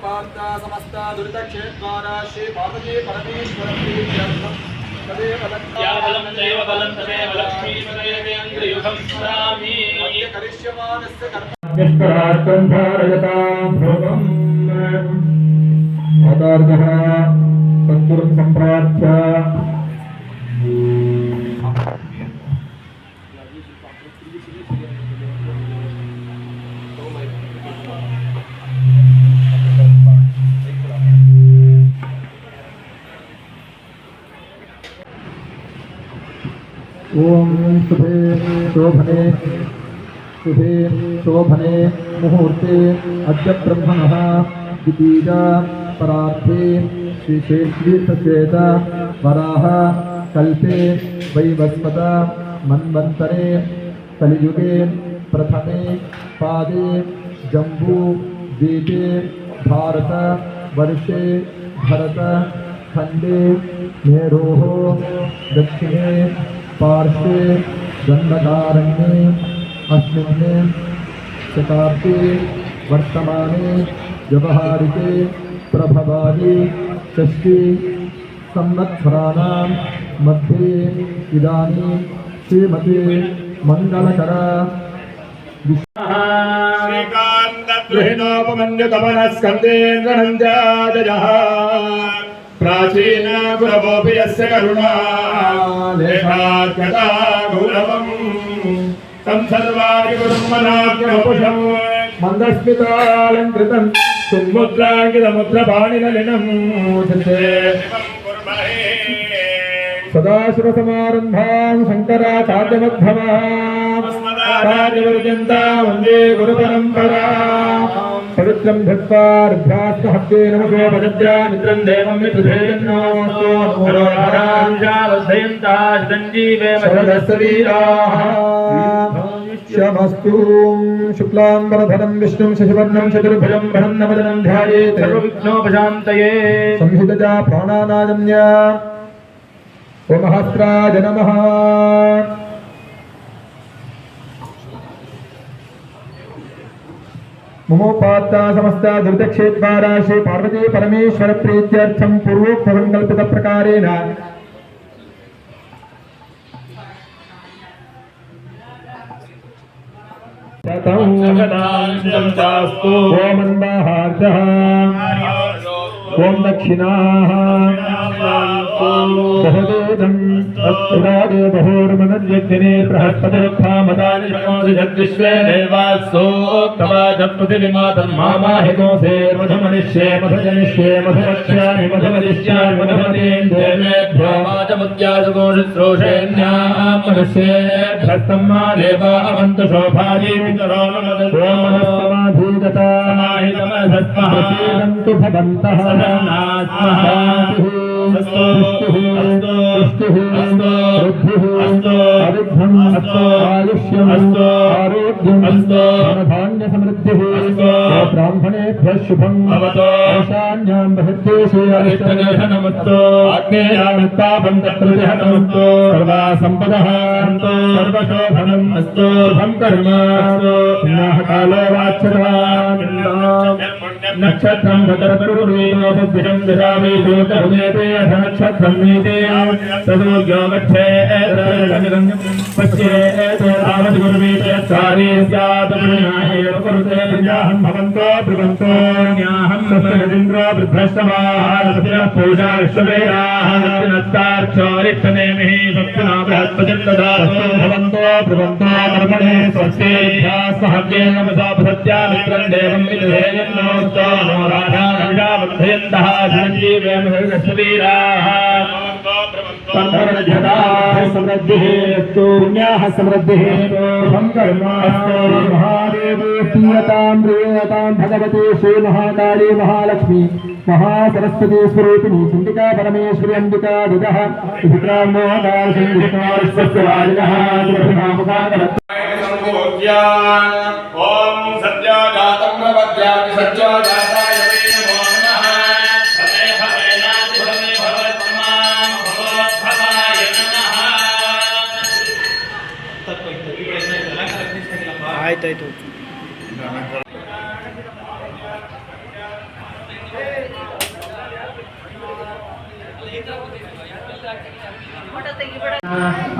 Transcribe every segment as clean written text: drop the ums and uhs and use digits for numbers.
समस्त दुरितक्षेत्रा श्री पार्वती परमेश्वर संप्रार्थ्य ओम शुभे शोभने मुहूर्ते अद्य ब्रह्मणः द्वितीया परार्थे श्रीशेषवीतश्वेत वराह कल्पे वैवस्वत मन्वन्तरे कलियुगे प्रथमे पादे जम्बू द्वीपे भारत वर्षे भरत खंडे मेरोः दक्षिणे पार्श्वे गंधकारण्ये अस्मिन् शताब्दे वर्तमाने व्यवहारिके प्रभवादि षष्ठी संवत्सराणां मध्ये इदानीं श्रीमते मंगलकरा श्रीकान्तगृहीतोपमन्युतमनस्कन्देन्द्रनन्द्याजयः प्राचीन गुरवोऽपि यस्य करुणा लेखाख्यता गौरवम् तं सर्वाणि गुरुमनाज्ञवपुषम् मन्दस्मितालङ्कृतं सुमुद्राङ्कितमुद्रपाणिनलिनम् सदाशिवसमारम्भां शङ्कराचार्यमध्यमाम् आचार्यपर्यन्तां वन्दे गुरुपरम्पराम् पवित्रं धत्वा ऋभ्यास्तहस्ते नमसो भजत्या मित्रं देवं मित्रधेयन्नोऽस्तु शमस्तु शुक्लाम्बरधरं विष्णुं शशिवर्णं चतुर्भुजं प्रसन्नवदनं ध्यायेत् सर्वविघ्नोपशान्तये संहितजा प्राणानायम्या ओमहस्राय नमः ममोपात्ता समस्ता दुर्दक्षेद्वारा श्री पार्वती परमेश्वर प्रीत्यर्थं पूर्वोक्त संकल्पित प्रकारेण ओम अन्वाहार्दः ओम दक्षिणाः बहुदोदं अस्त्रादे बहोर्मनद्यग्ने बृहस्पतिरुत्थामदानि शक्नोति जग्विश्वे देवास्सोक्तवाजपृथिविमातं मामाहितोऽसेर्मधुमनिष्ये मधुजनिष्ये मधुवक्ष्यामि मधुमदिष्यामि मधुमतीन्द्रेभ्यो वाचमुद्यासुगोषुश्रोषेण्यां मनुष्येभ्यस्तं मा देवा अवन्तु शोभाजीवितरो मनस्समाधीगता समाहितमधस्मः भवन्तः ब्राह्मणेभ्यः शुभं ईशान्यां बहिर्देशे अरिष्टगर्हनमस्तु आग्नेयामित्तापं तत्रजहनमस्तु सर्वा सम्पदः सर्वशोभनम् अस्तु शुभं कर्म पुनः कालो वाच्यताम् नक्षत्रं भद्रपुरुषं ददामि सूतरुमेते नक्षत्रं नीते तदोग्यो गच्छेत् पश्येत् तावद्गुरुमेते चारे स्यात् पुण्याहेव कुरुते प्रजाहं भवन्तो ब्रुवन्तो न्याहं तस्मिन्द्रो वृद्धश्रवाः पूजा विश्ववेदाः नत्तार्चोरिष्टनेमिः सत्सना बृहस्पतिर्ददातु भवन्तो ब्रुवन्तो कर्मणे स्वस्ति स्वहव्येन नमसा प्रसत्या मित्रं देवं विदधेयन्नोस्तो नो राधानविषावद्धयन्तः धनञ्जीवेम सर्वस्वीराः समृद्धिः पुण्याः समृद्धिः महादेवी प्रियतां प्रियतां भगवती श्री महाकाली महालक्ष्मी महासरस्वती स्वरूपिणी चंडिका परमेश्वरी अंबिका दिदः विक्रामोहदार सिंहस्वस्यवादिनः ओम सत्याजातं प्रपद्यामि सत्याजाताय वै नमो नमः हरे हरे नाथ हरे भगवत्तमां भगवद्भवाय नमः ಆಯ್ತಾಯ್ತು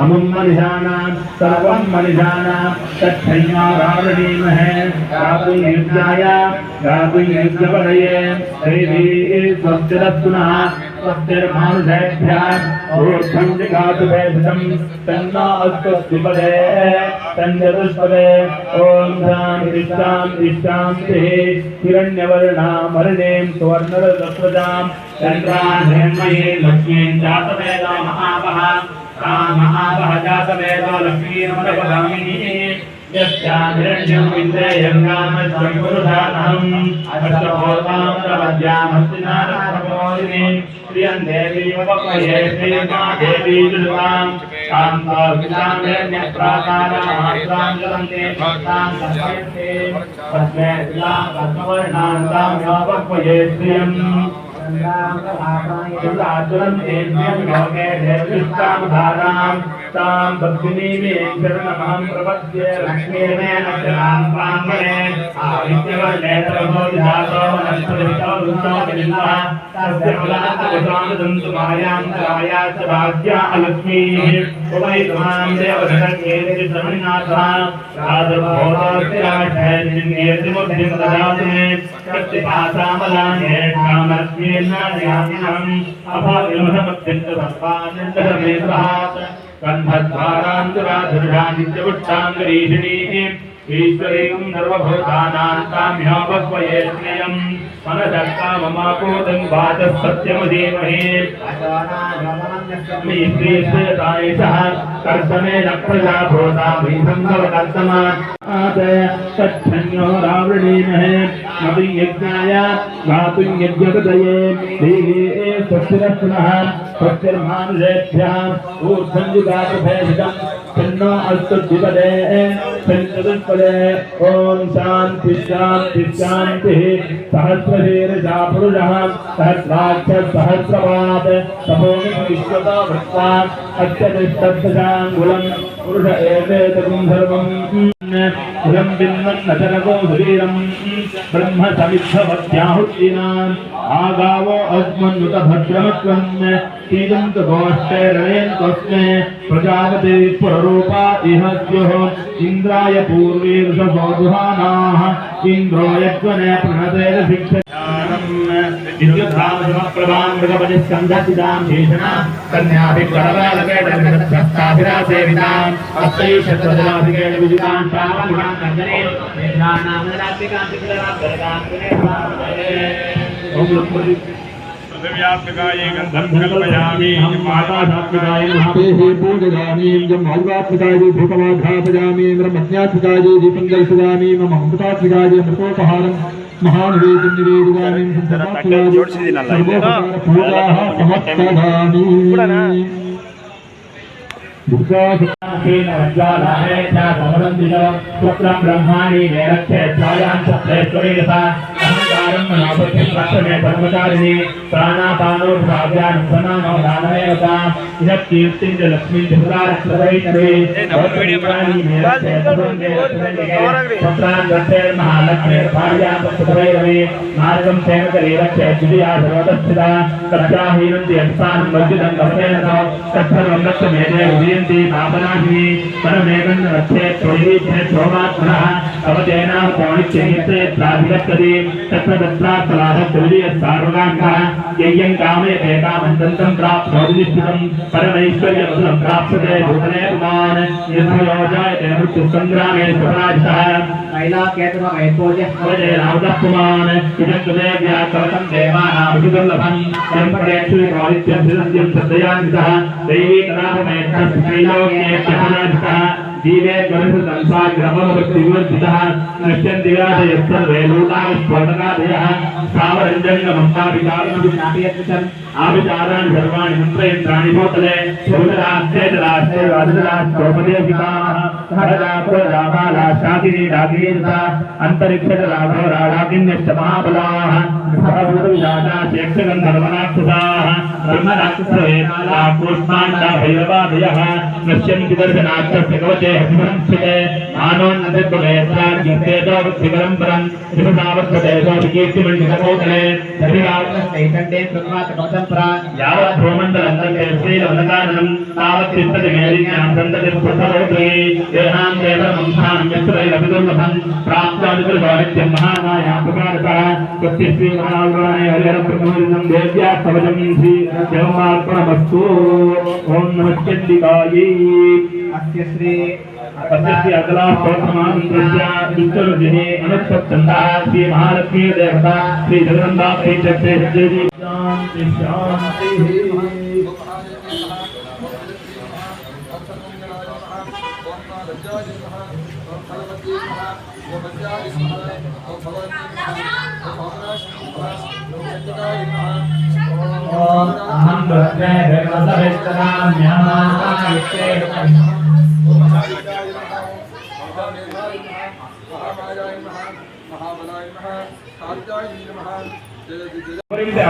अमुं मनिषाणां सर्वं मनिषाणां तच्छय्यारावणीमहे गातुर्युज्याय गातुर्युज्यपदये दैवी स्वस्तिरस्तुनः स्वस्तिर्मानुषेभ्यः ऊर्ध्वं जिगातु भेषजं तन्नो अस्तुस्तिपदे तञ्जतुष्पदे ॐ शान्ति शान्ति शान्तिः हिरण्यवर्णामरुणीं सुवर्णरजस्वजां चन्द्रान्धेन्मयीं लक्ष्मीं जातवेदो महावः महावः जातवेदो लक्ष्मीर्मदपदामिनी यस्याहिरण्यं विन्द्रेयं गामस्वं पुरुषाणम् अष्टभूतां प्रपद्यामस्तिनारप्रबोधिनीं प्रियं देवीमपक्वये प्रियमा देवी दुर्गां कान्तां हिरण्यप्राकारामात्रां जलन्ते भक्तां सर्वयन्ते तस्मै शिलां पद्मवर्णान्तां योपक्वये प्रियम् तां भक्तिनीमें शरणमहं प्रपद्ये लक्ष्मीर्मेण शरणां प्राङ्गणे आदित्यवर्णे सर्वोदिधातो वनस्पतिस्तौ विन्दः तस्य फलान्तकुसामदन्तु मायान्तराया च भाग्या अलक्ष्मीः वै त्वां देवधनकेति श्रवणनाथः राजभोगस्य राष्ट्रैर्निर्निर्मुद्धिं ददातु मे शक्तिपासामलान्ये कामलक्ष्मीर्नादयामिनम् अभाविमहमत्यन्तसर्वानन्दमेन्द्रहात् कन्धद्वारान्तराधुरादित्यवृक्षाङ्गरीषिणीः ईश्वरीं सर्वभूतानां काम्योपक्वये स्नेयम् मनसक्काममापूतं वाचः सत्यमधीमहि श्रीश्रेतायशः कर्तमेन प्रजाभूता भीसंभवकर्तमा तच्छन्यो रावणीमहे नवीयज्ञाय गातुं यज्ञपदये देवी स्वस्तिरस्तुनः स्वस्तिर्मानुषेभ्यः ऊर्ध्वं जिगातु भेषजं तन्नो अस्तु द्विपदे तञ्चतुष्पदे ॐ शान्ति शान्ति शान्तिः सहस्रशीर्षा पुरुषः सहस्राक्षः सहस्रपात् तपोनिं विश्वतो भृत्वा अत्यतिष्ठत्तशाङ्गुलं पुरुष एवेतकं सर्वम् इदं बिन्वन्नचनको शरीरम् ब्रह्म समिद्धवत्याहुतीनाम् आगावो अस्मन्नुत भद्रमत्वन् सीदन्तु गोष्ठैरणयन्तस्मै प्रजापते पुररूपा इह स्युः इन्द्राय पूर्वीर्षसोऽधुहानाः इन्द्रो यज्ञने प्रणतेन विद्युद्धामसमप्रभां मृगपतिस्कन्धसिदां शेषणां कन्याभिकरवालकेटविदत्ताभिरासेविताम् अस्तैषत्वजलाभिकेण विजितां श्रावणगुणां कञ्जने नेत्राणां पृथिव्यात्मकायै गन्धं कल्पयामि माताधात्मकाय महापेहे पूजयामि जं मार्गात्मकाय भूतमाघापयामि ब्रह्मज्ञात्मकाय दीपं दर्शयामि मम अमृतात्मकाय अमृतोपहारं महानिवेदं निवेदयामि सर्वोपकार पूजाः समस्तदामि दुर्गासुखेन वज्रालहे च भवन्तिनो पुत्रं ब्रह्माणि वेरक्षे छायां सप्तेश्वरीरसा अहंकारं मनापत्यं रक्षणे धर्मचारिणी प्राणापानो भाव्यान् समानो दानमेवता इह कीर्तिं च लक्ष्मीं धुरारक्षदैतरे भवद्वीर्याणि वेरक्षे पुत्रान् रक्षेर्महालक्ष्मीर्भार्यां पुत्रैरवे मार्गं सेवकरे रक्षे द्वितीया सर्वतस्थिता तत्राहीनं यत्स्थानं वज्जितं कवचेन तत्सर्वं लक्ष्यमेते पापनाशिनी परमेकं रक्षे त्वयि सोमात्मनः अवतेनां पौणिच्यैत्रे प्राधिगच्छति तत्र तत्रार्थलाह तुल्य सार्वकांकः यज्ञं कामयते कामन्तं प्राप्नोदिष्टितं परमैश्वर्यं प्राप्यते भूतले पुमान् यथयोजायते मृत्युसङ्ग्रामे स्वराजः कैलाकेतुमैपोजः रावतः पुमान् इदं कृते व्याकरतं देवानामभिदुर्लभं परम्परेषु कालित्यं सद्दयान्वितः दैवी कलापमेत्यैलोक्येत्यपराजितः जीवे गणसुतं साग्रमभक्तिविवर्जितः नश्यन्ति व्याधयस्तर्वे लोकाविस्फोटकादयः स्थावरञ्जङ्गमम्बाभिचारणं आभिचाराणि सर्वाणि मन्त्रयन्त्राणि भूतले बहुधराश्चेतराश्चैवादिधराश्चोपदेशिकाः सहजापुरजाबाला शाकिनी डाकिनीता अन्तरिक्षजलाभो राडाकिन्यश्च महाबलाः सहभूतविजाता शेक्षगन्धर्वराक्षसाः ब्रह्मराक्षसवेताला कूष्माण्डा भैरवादयः नश्यन्ति दर्शनार्थस्य कवचे हरिमंस्थिते मानोन्नतिर्भवेत्राद्यस्तेजो वृत्तिपरम्परम् कीर्तिमण्डितकोटले शरीरावृतैकण्डे कृत्वातकवचम्परा यावत् भूमण्डलं तन्ते श्रीलवनकाननं तावत् चित्तजमेरिज्ञां सन्ततिर्पुत्रपौत्रे येहां देवमंस्थानं यत्रैरभिदुर्लभं प्राप्तादिकृतवानित्यं महामाया प्रकारतः कृत्यश्री महाल्वाने हरिहरप्रथमदिनं देव्या कवचं श्री देवमार्पणमस्तु ॐ नमश्चण्डिकायै अस्य श्री अगला स्तोत्रमानंदस्य विष्णुरुचिः अनुच्छन्दः श्री महालक्ष्मी देवता श्री जगदम्बा प्रीत्यर्थे देवी शांति शांति ओम अहं ब्रह्मे देवसविष्टराम्यमानायुक्ते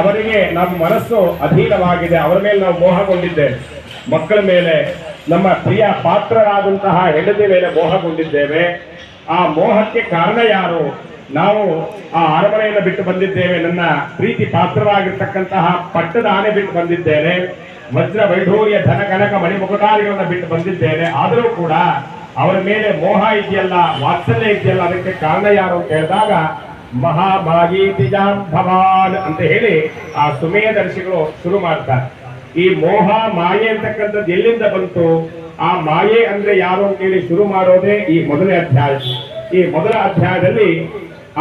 ಅವರಿಗೆ ನಮ್ಮ ಮನಸ್ಸು ಅಧೀನವಾಗಿದೆ, ಅವರ ಮೇಲೆ ನಾವು ಮೋಹಗೊಂಡಿದ್ದೇವೆ. ಮಕ್ಕಳ ಮೇಲೆ, ನಮ್ಮ ಪ್ರಿಯ ಪಾತ್ರರಾದಂತಹ ಹೆಂಡತಿ ಮೇಲೆ ಮೋಹಗೊಂಡಿದ್ದೇವೆ. ಆ ಮೋಹಕ್ಕೆ ಕಾರಣ ಯಾರು? ನಾವು ಆ ಅರಮನೆಯನ್ನು ಬಿಟ್ಟು ಬಂದಿದ್ದೇವೆ. ನನ್ನ ಪ್ರೀತಿ ಪಾತ್ರರಾಗಿರ್ತಕ್ಕಂತಹ ಪಟ್ಟದ ಆನೆ ಬಿಟ್ಟು ಬಂದಿದ್ದೇನೆ. ವಜ್ರ ವೈಢೂರ್ಯ ಧನ ಕನಕ ಮಣಿಮುಕುಟಾದಿಗಳನ್ನು ಬಿಟ್ಟು ಬಂದಿದ್ದೇನೆ. ಆದರೂ ಕೂಡ ಅವರ ಮೇಲೆ ಮೋಹ ಇದೆಯಲ್ಲ, ವಾತ್ಸಲ್ಯ ಇದೆಯಲ್ಲ, ಅದಕ್ಕೆ ಕಾರಣ ಯಾರು ಅಂತ ಹೇಳಿದಾಗ ಮಹಾಮಾಯೀತಿಜಾಂ ಭವಾನ್ ಅಂತ ಹೇಳಿ ಆ ಸುಮೇಧರ್ಷಿಗಳು ಶುರು ಮಾಡ್ತಾರೆ. ಈ ಮೋಹ ಮಾಯೆ ಅಂತಕ್ಕಂಥದ್ದು ಎಲ್ಲಿಂದ ಬಂತು? ಆ ಮಾಯೆ ಅಂದ್ರೆ ಯಾರು ಅಂತ ಹೇಳಿ ಶುರು ಮಾಡೋದೇ ಈ ಮೊದಲನೇ ಅಧ್ಯಾಯ. ಈ ಮೊದಲ ಅಧ್ಯಾಯದಲ್ಲಿ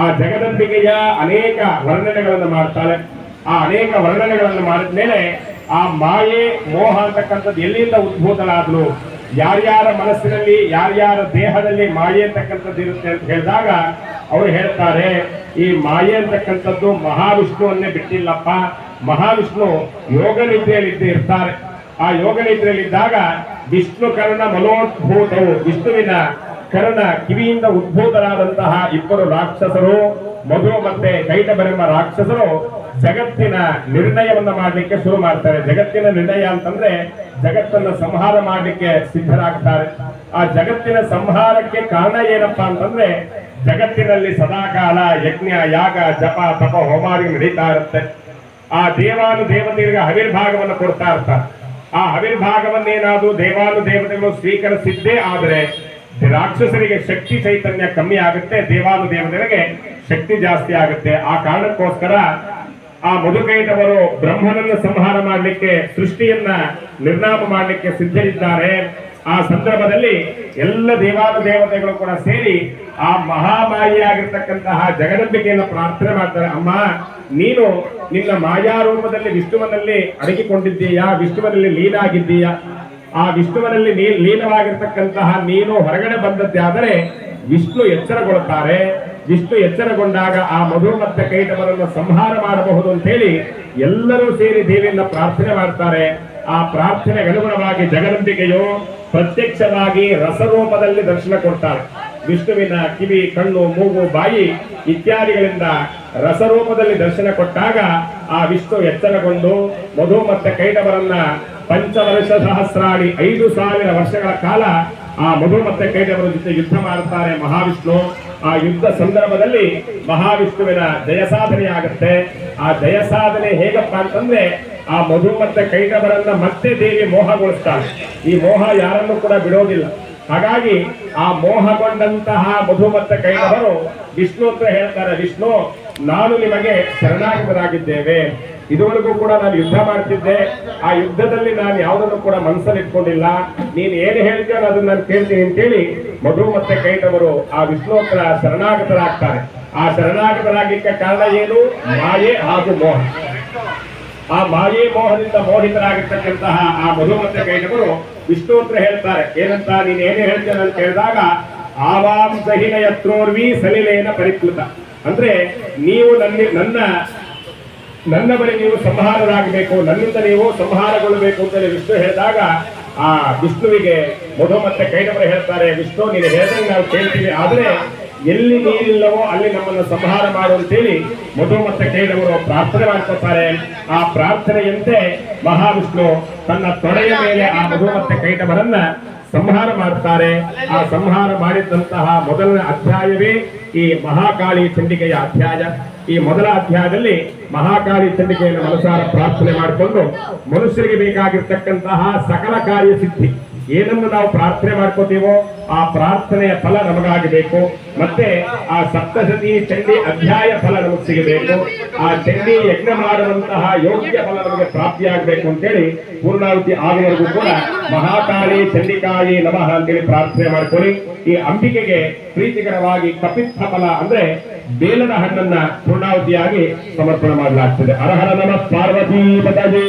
ಆ ಜಗದಂಬಿಕೆಯ ಅನೇಕ ವರ್ಣನೆಗಳನ್ನು ಮಾಡ್ತಾರೆ. ಆ ಅನೇಕ ವರ್ಣನೆಗಳನ್ನು ಮಾಡಿದ ಮೇಲೆ ಆ ಮಾಯೆ ಮೋಹ ಅಂತಕ್ಕಂಥದ್ದು ಎಲ್ಲಿಂದ ಉದ್ಭೂತರಾದ್ಲು, ಯಾರ್ಯಾರ ಮನಸ್ಸಿನಲ್ಲಿ ಯಾರ್ಯಾರ ದೇಹದಲ್ಲಿ ಮಾಯೆ ಅಂತಕ್ಕಂಥದ್ದು ಇರುತ್ತೆ ಅಂತ ಹೇಳಿದಾಗ ಅವರು ಹೇಳ್ತಾರೆ, ಈ ಮಾಯೆ ಅಂತಕ್ಕಂಥದ್ದು ಮಹಾವಿಷ್ಣುವನ್ನೇ ಬಿಟ್ಟಿಲ್ಲಪ್ಪ. ಮಹಾವಿಷ್ಣು ಯೋಗ ನಿದ್ರೆಯಲ್ಲಿ ಇರ್ತಾರೆ. ಆ ಯೋಗ ನಿದ್ರೆಯಲ್ಲಿದ್ದಾಗ ವಿಷ್ಣು ಕರ್ಣ ಮನೋದ್ಭೂತವು, ವಿಷ್ಣುವಿನ ಕರ್ಣ ಕಿವಿಯಿಂದ ಉದ್ಭೂತರಾದಂತಹ ಇಬ್ಬರು ರಾಕ್ಷಸರು, ಮಧು ಮತ್ತೆ ಕೈಟಬರೆಂಬ ರಾಕ್ಷಸರು ಜಗತ್ತಿನ ನಿರ್ಣಯವನ್ನ ಮಾಡಲಿಕ್ಕೆ ಶುರು ಮಾಡ್ತಾರೆ. ಜಗತ್ತಿನ ನಿರ್ಣಯ ಅಂತಂದ್ರೆ ಜಗತ್ತನ್ನ ಸಂಹಾರ ಮಾಡಲಿಕ್ಕೆ ಸಿದ್ಧರಾಗ್ತಾರೆ. ಆ ಜಗತ್ತಿನ ಸಂಹಾರಕ್ಕೆ ಕಾರಣ ಏನಪ್ಪಾ ಅಂತಂದ್ರೆ ಜಗತ್ತಿನಲ್ಲಿ ಸದಾಕಾಲ ಯಜ್ಞ ಯಾಗ ಜಪ ತಪ ಹೋಮಾದಿ ನಡೀತಾ ಇರುತ್ತೆ. ಆ ದೇವಾನುದೇವತೆಗಳಿಗೆ ಹವಿರ್ಭಾಗವನ್ನು ಕೊಡ್ತಾ ಇರ್ತಾರೆ. ಆ ಹವಿರ್ಭಾಗವನ್ನೇನಾದ್ರೂ ದೇವಾನುದೇವತೆಗಳು ಸ್ವೀಕರಿಸಿದ್ದೇ ಆದರೆ ರಾಕ್ಷಸರಿಗೆ ಶಕ್ತಿ ಚೈತನ್ಯ ಕಮ್ಮಿ ಆಗುತ್ತೆ, ದೇವಾನುದೇವತೆಗಳಿಗೆ ಶಕ್ತಿ ಜಾಸ್ತಿ ಆಗುತ್ತೆ. ಆ ಕಾರಣಕ್ಕೋಸ್ಕರ ಆ ಮಧುಕೈಟವರು ಬ್ರಹ್ಮನನ್ನು ಸಂಹಾರ ಮಾಡಲಿಕ್ಕೆ, ಸೃಷ್ಟಿಯನ್ನ ನಿರ್ನಾಮ ಮಾಡಲಿಕ್ಕೆ ಸಿದ್ಧರಿದ್ದಾರೆ. ಆ ಸಂದರ್ಭದಲ್ಲಿ ಎಲ್ಲ ದೇವಾನುದೇವತೆಗಳು ಕೂಡ ಸೇರಿ ಆ ಮಹಾಮಾಯಿಯಾಗಿರ್ತಕ್ಕಂತಹ ಜಗದಂಬಿಕೆಯನ್ನು ಪ್ರಾರ್ಥನೆ ಮಾಡ್ತಾರೆ. ಅಮ್ಮ, ನೀನು ನಿನ್ನ ಮಾಯಾರೂಪದಲ್ಲಿ ವಿಷ್ಣುವನಲ್ಲಿ ಅಡಗಿಕೊಂಡಿದ್ದೀಯಾ, ವಿಷ್ಣುವನಲ್ಲಿ ಲೀನಾಗಿದ್ದೀಯಾ. ಆ ವಿಷ್ಣುವನಲ್ಲಿ ಲೀನವಾಗಿರ್ತಕ್ಕಂತಹ ನೀನು ಹೊರಗಡೆ ಬಂದದ್ದೇ ಆದರೆ ವಿಷ್ಣು ಎಚ್ಚರಗೊಳ್ಳುತ್ತಾರೆ. ವಿಷ್ಣು ಎಚ್ಚರಗೊಂಡಾಗ ಆ ಮಧು ಮತ್ತೆ ಕೈಟವರನ್ನು ಸಂಹಾರ ಮಾಡಬಹುದು ಅಂತ ಹೇಳಿ ಎಲ್ಲರೂ ಸೇರಿ ದೇವಿಯನ್ನ ಪ್ರಾರ್ಥನೆ ಮಾಡ್ತಾರೆ. ಆ ಪ್ರಾರ್ಥನೆಗೆ ಅನುಗುಣವಾಗಿ ಜಗದಂಬಿಕೆಯು ಪ್ರತ್ಯಕ್ಷವಾಗಿ ರಸರೂಪದಲ್ಲಿ ದರ್ಶನ ಕೊಡ್ತಾರೆ. ವಿಷ್ಣುವಿನ ಕಿವಿ, ಕಣ್ಣು, ಮೂಗು, ಬಾಯಿ ಇತ್ಯಾದಿಗಳಿಂದ ರಸರೂಪದಲ್ಲಿ ದರ್ಶನ ಕೊಟ್ಟಾಗ ಆ ವಿಷ್ಣು ಎಚ್ಚರಗೊಂಡು ಮಧು ಮತ್ತೆ ಕೈಟವರನ್ನ ಪಂಚವರ್ಷ ಸಹಸ್ರಾಣಿ 5,000 ವರ್ಷಗಳ ಕಾಲ ಆ ಮಧು ಮತ್ತೆ ಕೈಟವರ ಜೊತೆ ಯುದ್ಧ ಮಾಡುತ್ತಾರೆ ಮಹಾವಿಷ್ಣು. ಆ ಯುದ್ಧ ಸಂದರ್ಭದಲ್ಲಿ ಮಹಾವಿಷ್ಣುವಿನ ಜಯಸಾಧನೆ ಆಗುತ್ತೆ. ಆ ಜಯಸಾಧನೆ ಹೇಗಪ್ಪ ಅಂತಂದ್ರೆ ಆ ಮಧು ಮತ್ತೆ ಕೈಟವರನ್ನ ಮತ್ತೆ ದೇವಿ ಮೋಹಗೊಳಿಸ್ತಾಳೆ. ಈ ಮೋಹ ಯಾರನ್ನು ಕೂಡ ಬಿಡೋದಿಲ್ಲ. ಹಾಗಾಗಿ ಆ ಮೋಹಗೊಂಡಂತಹ ಮಧು ಮತ್ತೆ ಕೈಟವರು ವಿಷ್ಣು ಹತ್ರ ಹೇಳ್ತಾರೆ, ವಿಷ್ಣು ನಾನು ನಿಮಗೆ ಶರಣಾಗತರಾಗಿದ್ದೇವೆ. ಇದುವರೆಗೂ ಕೂಡ ನಾನು ಯುದ್ಧ ಮಾಡ್ತಿದ್ದೆ, ಆ ಯುದ್ಧದಲ್ಲಿ ನಾನು ಯಾವುದನ್ನು ಕೂಡ ಮನಸ್ಸಲ್ಲಿ ಇಟ್ಕೊಂಡಿಲ್ಲ, ನೀನು ಏನು ಹೇಳ್ತೀಯೋ ಅದನ್ನ ನಾನು ಕೇಳ್ತೀನಿ ಅಂತೇಳಿ ಮಧು ಮತ್ತೆ ಕೈಟವರು ಆ ವಿಷ್ಣು ಹತ್ರ ಶರಣಾಗತರಾಗ್ತಾರೆ. ಆ ಶರಣಾಗತರಾಗಿದ್ದ ಕಾರಣ ಏನು? ಮಾಯೆ ಹಾಗೂ ಮೋಹ. ಆ ಮಾಯೆ ಮೋಹದಿಂದ ಮೋಹಿತರಾಗಿರ್ತಕ್ಕಂತಹ ಆ ಮಧು ಮತ್ತೆ ಕೈಟವರು ವಿಷ್ಣು ಹತ್ರ ಹೇಳ್ತಾರೆ, ಏನಂತ, ನೀನ್ ಏನೇ ಹೇಳ್ತೇನೆ ಅಂತ ಕೇಳಿದಾಗ, ಆವಾಂ ಸಹಿನ ಯತ್ರೋರ್ವಿ ಸಲಿಲೇನ ಪರಿಕೃತ, ಅಂದ್ರೆ ನೀವು ನನ್ನ ಬಳಿ ನೀವು ಸಂಹಾರರಾಗಬೇಕು, ನನ್ನಿಂದ ನೀವು ಸಂಹಾರಗೊಳ್ಳಬೇಕು ಅಂತೇಳಿ ವಿಷ್ಣು ಹೇಳಿದಾಗ ಆ ವಿಷ್ಣುವಿಗೆ ಮಧು ಮತ್ತೆ ಕೈಟವರು ಹೇಳ್ತಾರೆ, ವಿಷ್ಣು ನೀನು ಹೇಳಿದಂಗೆ ನಾವು ಕೇಳ್ತೀವಿ, ಆದ್ರೆ ಎಲ್ಲಿ ನೀರಿಲ್ಲವೋ ಅಲ್ಲಿ ನಮ್ಮನ್ನು ಸಂಹಾರ ಮಾಡು ಅಂತೇಳಿ ಮಧು ಮತ್ತೆ ಕೈಟವರು ಪ್ರಾರ್ಥನೆ ಮಾಡ್ಕೊತಾರೆ. ಆ ಪ್ರಾರ್ಥನೆಯಂತೆ ಮಹಾವಿಷ್ಣು ತನ್ನ ತೊಡೆಯ ಮೇಲೆ ಆ ಮಧು ಮತ್ತೆ ಕೈಟವರನ್ನ ಸಂಹಾರ ಮಾಡ್ತಾರೆ. ಆ ಸಂಹಾರ ಮಾಡಿದಂತಹ ಮೊದಲನೇ ಅಧ್ಯಾಯವೇ ಈ ಮಹಾಕಾಳಿ ಚಂಡಿಕೆಯ ಅಧ್ಯಾಯ. ಈ ಮೊದಲ ಅಧ್ಯಾಯದಲ್ಲಿ ಮಹಾಕಾಳಿ ಚಂಡಿಕೆಯನ್ನು ಮನಸಾರ ಪ್ರಾರ್ಥನೆ ಮಾಡಿಕೊಂಡು ಮನುಷ್ಯರಿಗೆ ಬೇಕಾಗಿರ್ತಕ್ಕಂತಹ ಸಕಲ ಕಾರ್ಯ ಸಿದ್ಧಿ ಏನನ್ನು ನಾವು ಪ್ರಾರ್ಥನೆ ಮಾಡ್ಕೋತೀವೋ ಆ ಪ್ರಾರ್ಥನೆಯ ಫಲ ನಮಗಾಗಬೇಕು. ಮತ್ತೆ ಆ ಸಪ್ತಶತಿ ಚಂಡಿ ಅಧ್ಯಾಯ ಫಲ ನಮಗೆ ಸಿಗಬೇಕು. ಆ ಚಂಡಿ ಯಜ್ಞ ಮಾಡುವಂತಹ ಯೋಗ್ಯ ಫಲ ನಮಗೆ ಪ್ರಾಪ್ತಿಯಾಗಬೇಕು ಅಂತೇಳಿ ಪೂರ್ಣಾಹುತಿ ಆಗುವವರೆಗೂ ಕೂಡ ಮಹಾಕಾಳಿ ಚಂಡಿಕಾಯಿ ನಮಃ ಅಂತೇಳಿ ಪ್ರಾರ್ಥನೆ ಮಾಡ್ಕೊಳ್ಳಿ. ಈ ಅಂಬಿಕೆಗೆ ಪ್ರೀತಿಕರವಾಗಿ ಕಪಿತ್ಥ ಫಲ ಅಂದ್ರೆ ಬೇಲದ ಹಣ್ಣನ್ನ ಪೂರ್ಣಾಹುತಿಯಾಗಿ ಸಮರ್ಪಣೆ ಮಾಡಲಾಗ್ತದೆ. ಹರಹರ ನಮಃ ಪಾರ್ವತಿ ಪತಯೇ.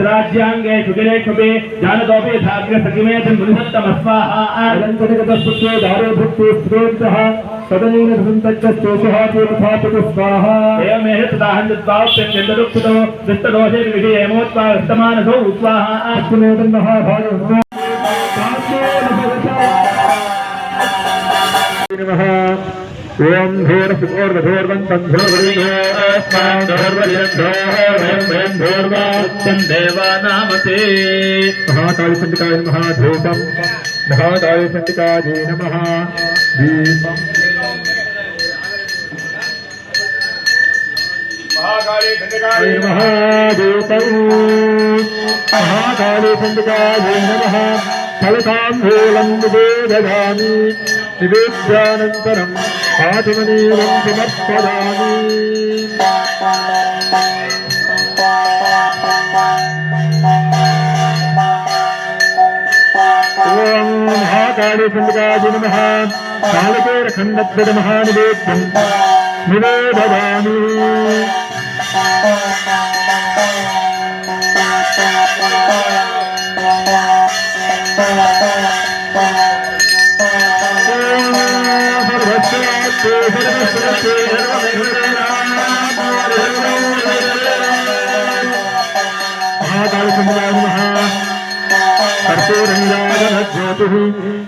राज्यांगे शुगिरे शुभे जानदोपे धाग्य सकिमे मुनिसत्तम स्वाहा दारो भुक्ति स्त्रोत्रः सदनेन सुन्तच्चोषः तीर्थापति स्वाहा एवमेह तदाहन्दद्वाप्यन्दरुक्तो दृष्टदोषे विषयेमोत्वा वर्तमानसो स्वाहा अश्वमेधं महाभागं ओम देवानामते महाकाली चंडिकाय नमः धूपम महाकाली चंडिकाय नमः दीपम महाकाली चंडिकाय नमः धूपम महाकाली चंडिकाय नमः फलताम्बूलं निवेदयामि निवेद्यानन्तरं आत्मनीलं समर्पयामि ओम महाकाली चंडिकाय नमः कालकेरखण्डद्वय महानिवेद्यं निवेदयामि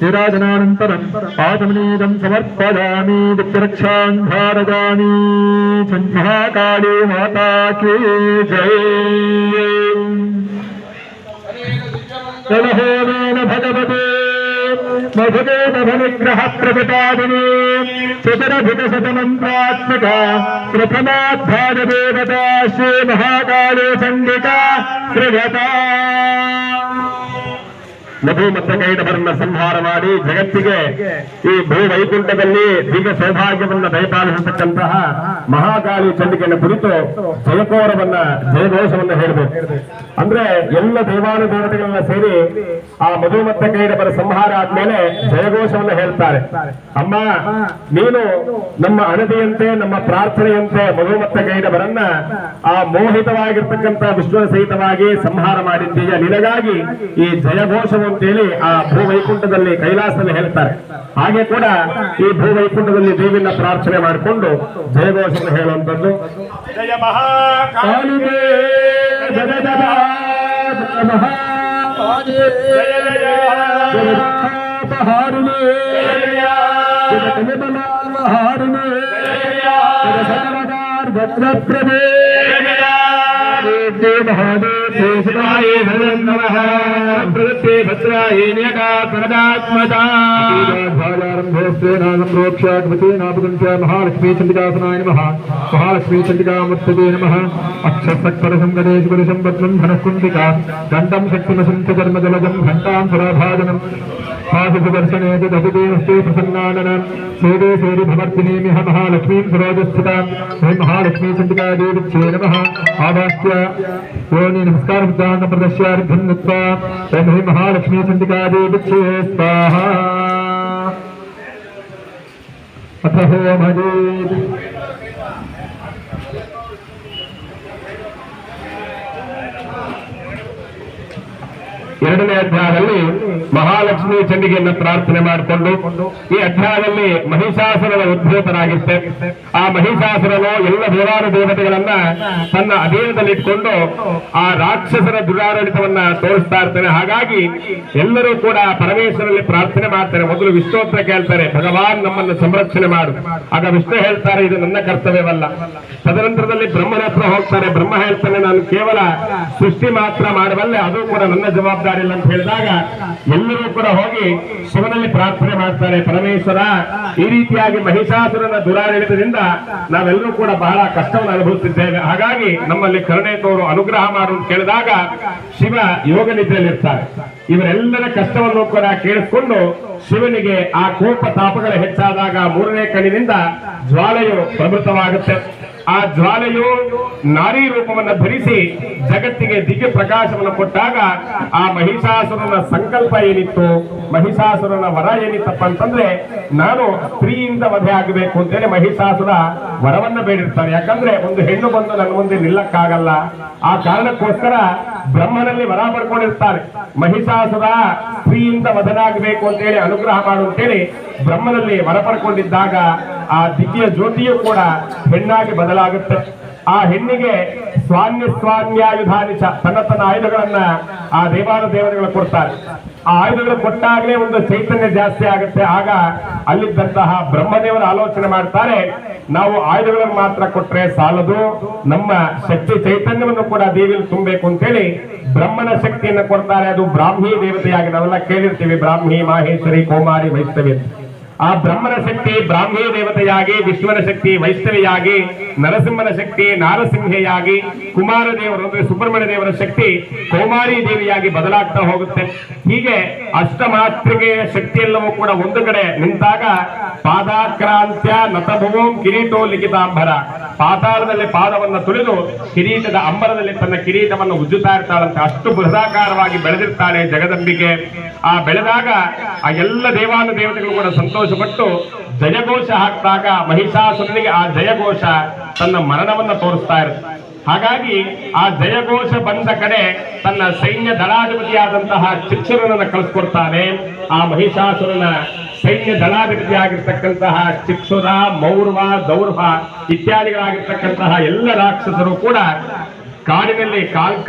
निराजनानन्तरं आत्मनीदं समर्पयामि दिक्रक्षां धारयामि महाकाली माता की जय जलहोमेन भगवते मधुदेवनिग्रह प्रकटादिने चतुरधिकशतमन्त्रात्मका प्रथमाध्याय देवता श्री महाकाली चंडिका प्रगता ಮಧು ಮತ್ತು ಕೈಟವರನ್ನ ಸಂಹಾರ ಮಾಡಿ ಜಗತ್ತಿಗೆ ಈ ಭೂ ವೈಕುಂಠದಲ್ಲಿ ದಿವ್ಯ ಸೌಭಾಗ್ಯವನ್ನ ದಯಪಾಲಿಸತಕ್ಕಂತಹ ಮಹಾಕಾಳಿ ಚಂಡಿಕೆಯನ್ನು ಕುರಿತು ಜಯಕೋರವನ್ನ ಜಯಘೋಷವನ್ನ ಹೇಳಬೇಕು. ಅಂದ್ರೆ ಎಲ್ಲ ದೇವಾನು ದೇವತೆಗಳನ್ನ ಸೇರಿ ಆ ಮಧು ಮತ್ತು ಕೈಟವರ ಸಂಹಾರ ಆದ್ಮೇಲೆ ಜಯಘೋಷವನ್ನ ಹೇಳ್ತಾರೆ. ಅಮ್ಮ, ನೀನು ನಮ್ಮ ಅಣತಿಯಂತೆ ನಮ್ಮ ಪ್ರಾರ್ಥನೆಯಂತೆ ಮಧು ಮತ್ತು ಕೈಟವರನ್ನ ಆ ಮೋಹಿತವಾಗಿರ್ತಕ್ಕಂಥ ವಿಷ್ಣುವಿನ ಸಹಿತವಾಗಿ ಸಂಹಾರ ಮಾಡಿದ್ದೀಯ. ನಿನಗಾಗಿ ಈ ಜಯಘೋಷವನ್ನು ಅಂತೇಳಿ ಆ ಭೂ ವೈಕುಂಠದಲ್ಲಿ ಕೈಲಾಸದಲ್ಲಿ ಹೇಳ್ತಾರೆ. ಹಾಗೆ ಕೂಡ ಈ ಭೂ ವೈಕುಂಠದಲ್ಲಿ ದೇವಿನ ಪ್ರಾರ್ಥನೆ ಮಾಡಿಕೊಂಡು ಜಯಘೋಷವನ್ನು ಹೇಳುವಂಥದ್ದು. ಜಯ ಮಹಾಕಾಳಿಗೆ ಜಯ ಜಯ ಮಹಾಕಾಳಿ ಜಯ ಜಯ ಹಾರಿಣಿ ಹಾರಿಣಿ ಸಕಲದಾರ್ ಭದ್ರಪ್ರಭೇ महादेव शिवाय नमः प्रदत्ते भद्राय नियतात्मजा महालक्ष्मी चंडिकासनाय नमः महालक्ष्मी चंडिकामूर्तये नमः अक्षसक्परशं गणेशपुरुषं पद्मं धनस्कुंडिका दण्डं शक्तिमशं च कर्मजलजं घण्टां सुराभाजनं पाशुदर्शने दधिदेवस्ते प्रसन्नाननं सेवे सेरि भवर्तिनीमिह महालक्ष्मीं सरोजस्थितां श्री महालक्ष्मी चंडिका देवीच्छे नमः आवास्य योनि नमस्कार बुद्धांग प्रदर्श्यार्घ्यं नत्वा ओम ह्रीं महालक्ष्मी चंडिका देवीच्छे स्वाहा अथ होमदेव ಎರಡನೇ ಅಧ್ಯಾಯದಲ್ಲಿ ಮಹಾಲಕ್ಷ್ಮಿ ಚಂಡಿಗೆಯನ್ನು ಪ್ರಾರ್ಥನೆ ಮಾಡಿಕೊಂಡು ಈ ಅಧ್ಯಾಯದಲ್ಲಿ ಮಹಿಷಾಸುರನ ಉದ್ಭೂತನಾಗಿತ್ತೆ. ಆ ಮಹಿಷಾಸುರನು ಎಲ್ಲ ದೇವಾನು ದೇವತೆಗಳನ್ನ ತನ್ನ ಅಧೀನದಲ್ಲಿಟ್ಕೊಂಡು ಆ ರಾಕ್ಷಸರ ದುರಾಡಳಿತವನ್ನ ತೋರಿಸ್ತಾ ಇರ್ತಾನೆ. ಹಾಗಾಗಿ ಎಲ್ಲರೂ ಕೂಡ ಪರಮೇಶ್ವರಲ್ಲಿ ಪ್ರಾರ್ಥನೆ ಮಾಡ್ತಾರೆ. ಮೊದಲು ವಿಷ್ಣೋತ್ತರ ಕೇಳ್ತಾರೆ, ಭಗವಾನ್ ನಮ್ಮನ್ನು ಸಂರಕ್ಷಣೆ ಮಾಡು. ಆಗ ವಿಷ್ಣು ಹೇಳ್ತಾರೆ, ಇದು ನನ್ನ ಕರ್ತವ್ಯವಲ್ಲ. ತದನಂತರದಲ್ಲಿ ಬ್ರಹ್ಮನ ಹತ್ರ ಹೋಗ್ತಾರೆ. ಬ್ರಹ್ಮ ಹೇಳ್ತಾನೆ, ನಾನು ಕೇವಲ ಸೃಷ್ಟಿ ಮಾತ್ರ ಮಾಡಬಲ್ಲೆ, ಅದು ಕೂಡ ನನ್ನ ಜವಾಬ್ದಾರಿ ಇಲ್ಲ ಅಂತ ಹೇಳಿದಾಗ ಎಲ್ಲರೂ ಕೂಡ ಹೋಗಿ ಶಿವನಲ್ಲಿ ಪ್ರಾರ್ಥನೆ ಮಾಡ್ತಾರೆ. ಪರಮೇಶ್ವರ, ಈ ರೀತಿಯಾಗಿ ಮಹಿಷಾಸುರನ ದುರಾಡಳಿತದಿಂದ ನಾವೆಲ್ಲರೂ ಕೂಡ ಬಹಳ ಕಷ್ಟವನ್ನು ಅನುಭವಿಸುತ್ತಿದ್ದೇವೆ. ಹಾಗಾಗಿ ನಮ್ಮಲ್ಲಿ ಕರುಣೆ ತೋರು, ಅನುಗ್ರಹ ಮಾಡು ಅಂತ ಕೇಳಿದಾಗ ಶಿವ ಯೋಗ ನಿದ್ರೆಯಲ್ಲಿರ್ತಾರೆ. ಇವರೆಲ್ಲರ ಕಷ್ಟವನ್ನು ಕೂಡ ಕೇಳಿಸಿಕೊಂಡು ಶಿವನಿಗೆ ಆ ಕೋಪ ತಾಪಗಳ ಹೆಚ್ಚಾದಾಗ ಮೂರನೇ ಕಣ್ಣಿನಿಂದ ಜ್ವಾಲೆಯು ಪ್ರವೃತ್ತವಾಗುತ್ತೆ. ಆ ಜ್ವಾಲೆಯು ನಾರಿ ರೂಪವನ್ನು ಧರಿಸಿ ಜಗತ್ತಿಗೆ ದಿವ್ಯ ಪ್ರಕಾಶವನ್ನು ಕೊಟ್ಟಾಗ ಆ ಮಹಿಷಾಸುರನ ಸಂಕಲ್ಪ ಏನಿತ್ತು, ಮಹಿಷಾಸುರನ ವರ ಏನಿತ್ತಪ್ಪ ಅಂತಂದ್ರೆ, ನಾನು ಸ್ತ್ರೀಯಿಂದ ವಧೆ ಆಗಬೇಕು ಅಂತೇಳಿ ಮಹಿಷಾಸುರ ವರವನ್ನ ಬೇಡಿರ್ತಾನೆ. ಯಾಕಂದ್ರೆ ಒಂದು ಹೆಣ್ಣು ಬಂದು ನನ್ನ ಮುಂದೆ ನಿಲ್ಲಕ್ಕಾಗಲ್ಲ. ಆ ಕಾರಣಕ್ಕೋಸ್ಕರ ಬ್ರಹ್ಮನಲ್ಲಿ ವರ ಪಡ್ಕೊಂಡಿರ್ತಾರೆ. ಮಹಿಷಾಸುರ ಸ್ತ್ರೀಯಿಂದ ವಧನಾಗಬೇಕು ಅಂತೇಳಿ ಅನುಗ್ರಹ ಮಾಡು ಅಂತೇಳಿ ಬ್ರಹ್ಮನಲ್ಲಿ ವರ ಪಡ್ಕೊಂಡಿದ್ದಾಗ ಆ ದಿವ್ಯ ಜ್ಯೋತಿಯು ಕೂಡ ಹೆಣ್ಣಾಗಿ ಬದಲಾಗುತ್ತೆ. ಆ ಹೆಣ್ಣಿಗೆ ಸ್ವಾನ್ಯಾಯುಧಾನಿಚ, ತನ್ನ ತನ್ನ ಆಯುಧಗಳನ್ನ ಆ ದೇವಾನು ದೇವತೆಗಳು ಕೊಡ್ತಾರೆ. ಆ ಆಯುಧಗಳು ಕೊಟ್ಟಾಗಲೇ ಒಂದು ಚೈತನ್ಯ ಜಾಸ್ತಿ ಆಗುತ್ತೆ. ಆಗ ಅಲ್ಲಿದ್ದಂತಹ ಬ್ರಹ್ಮದೇವರು ಆಲೋಚನೆ ಮಾಡ್ತಾರೆ, ನಾವು ಆಯುಧಗಳನ್ನು ಮಾತ್ರ ಕೊಟ್ರೆ ಸಾಲದು, ನಮ್ಮ ಶಕ್ತಿ ಚೈತನ್ಯವನ್ನು ಕೂಡ ದೇವಿಯಲ್ಲಿ ತುಂಬಬೇಕು ಅಂತೇಳಿ ಬ್ರಹ್ಮನ ಶಕ್ತಿಯನ್ನು ಕೊಡ್ತಾರೆ. ಅದು ಬ್ರಾಹ್ಮಿ ದೇವತೆಯಾಗಿ ನಾವೆಲ್ಲ ಕೇಳಿರ್ತೀವಿ, ಬ್ರಾಹ್ಮಿ, ಮಾಹೇಶ್ವರಿ, ಕೌಮಾರಿ, ವೈಷ್ಣವಿ. ಆ ಬ್ರಹ್ಮನ ಶಕ್ತಿ ಬ್ರಾಹ್ಮಿ ದೇವತೆಯಾಗಿ, ವಿಷ್ಣುವನ ಶಕ್ತಿ ವೈಷ್ಣವಿಯಾಗಿ, ನರಸಿಂಹನ ಶಕ್ತಿ ನಾರಸಿಂಹೆಯಾಗಿ, ಕುಮಾರ ದೇವರು ಅಂದ್ರೆ ಸುಬ್ರಹ್ಮಣ್ಯ ದೇವರ ಶಕ್ತಿ ಕೌಮಾರಿ ದೇವಿಯಾಗಿ ಬದಲಾಗ್ತಾ ಹೋಗುತ್ತೆ. ಹೀಗೆ ಅಷ್ಟಮಾತ್ರಿಕೆಯ ಶಕ್ತಿಯೆಲ್ಲವೂ ಕೂಡ ಒಂದು ಕಡೆ ನಿಂತಾಗ ಪಾದಾಕ್ರಾಂತ್ಯ ನತಭುವಂ ಕಿರೀಟೋ ಲಿಖಿತಾಂಬರ, ಪಾತಾಳದಲ್ಲಿ ಪಾದವನ್ನು ತುಳಿದು ಕಿರೀಟದ ಅಂಬರದಲ್ಲಿ ತನ್ನ ಕಿರೀಟವನ್ನು ಉಜ್ಜುತ್ತಾ ಇರ್ತಾಳಂತೆ. ಅಷ್ಟು ಬೃಹದಾಕಾರವಾಗಿ ಬೆಳೆದಿರ್ತಾಳೆ ಜಗದಂಬಿಕೆ. ಆ ಬೆಳೆದಾಗ ಆ ಎಲ್ಲ ದೇವಾನು ದೇವತೆಗಳು ಕೂಡ ಸಂತೋಷಪಟ್ಟು ಜಯಘೋಷ ಹಾಕಿದಾಗ ಮಹಿಷಾಸುರನಿಗೆ ಆ ಜಯಘೋಷ ತನ್ನ ಮರಣವನ್ನು ತೋರಿಸ್ತಾ ಇರುತ್ತೆ. ಹಾಗಾಗಿ ಆ ಜಯಘೋಷ ಬಂದ ಕಡೆ ತನ್ನ ಸೈನ್ಯ ದಳಾಧಿಪತಿಯಾದಂತಹ ಚಿಕ್ಷುರನನ್ನು ಕಳಿಸ್ಕೊಡ್ತಾನೆ. ಆ ಮಹಿಷಾಸುರನ ಸೈನ್ಯ ದಳಾಧಿಪತಿಯಾಗಿರ್ತಕ್ಕಂತಹ ಚಿಕ್ಷುರ, ಮೌರ್ವ, ದೌರ್ವ ಇತ್ಯಾದಿಗಳಾಗಿರ್ತಕ್ಕಂತಹ ಎಲ್ಲ ರಾಕ್ಷಸರು ಕೂಡ ಕಾಡಿನಲ್ಲಿ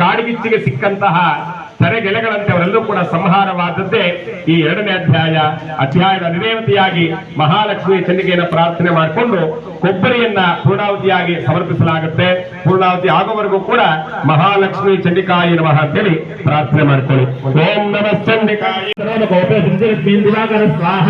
ಕಾಡಿಗಿಚ್ಚಿಗೆ ಸಿಕ್ಕಂತಹ ಸೆರೆಗೆಲೆಗಳಂತೆ ಅವರೆಲ್ಲರೂ ಕೂಡ ಸಂಹಾರವಾದದ್ದೇ ಈ ಎರಡನೇ ಅಧ್ಯಾಯದ ಅಧಿದೇವತೆಯಾಗಿ ಮಹಾಲಕ್ಷ್ಮಿ ಚಂಡಿಕೆಯನ್ನು ಪ್ರಾರ್ಥನೆ ಮಾಡಿಕೊಂಡು ಕೊಬ್ಬರಿಯನ್ನ ಪೂರ್ಣಾವತಿಯಾಗಿ ಸಮರ್ಪಿಸಲಾಗುತ್ತೆ. ಪೂರ್ಣಾವತಿ ಆಗುವವರೆಗೂ ಕೂಡ ಮಹಾಲಕ್ಷ್ಮಿ ಚಂಡಿಕಾಯ ನಮಃ ಅಂತೇಳಿ ಪ್ರಾರ್ಥನೆ ಮಾಡ್ಕೊಳ್ಳಿ. ಓಂ ನಮಃ ಚಂಡಿಕಾಯ ದಿವಾಕರ ಸ್ವಾಹ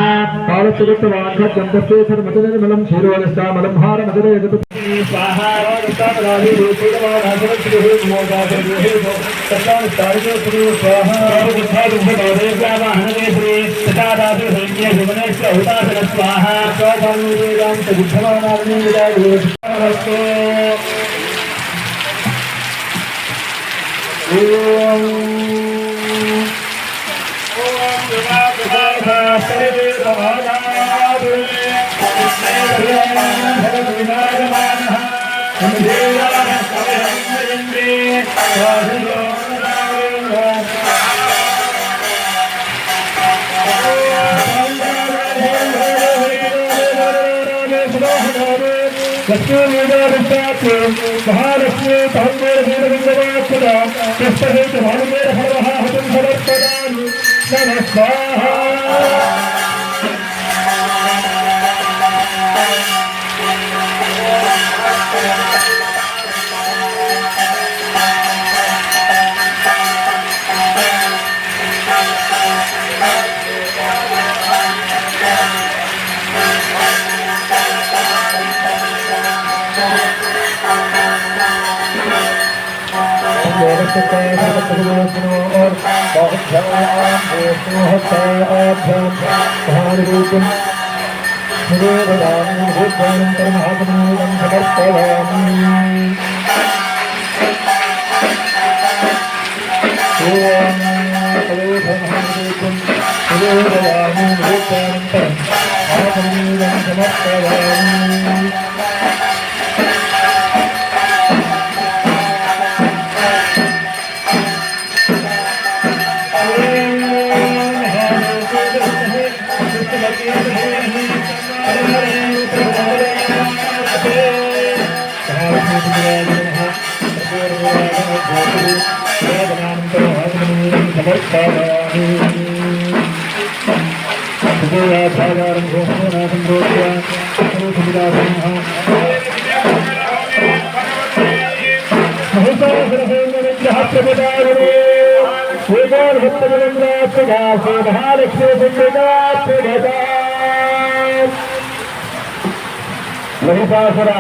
ಮಹಿಷಾಸುರ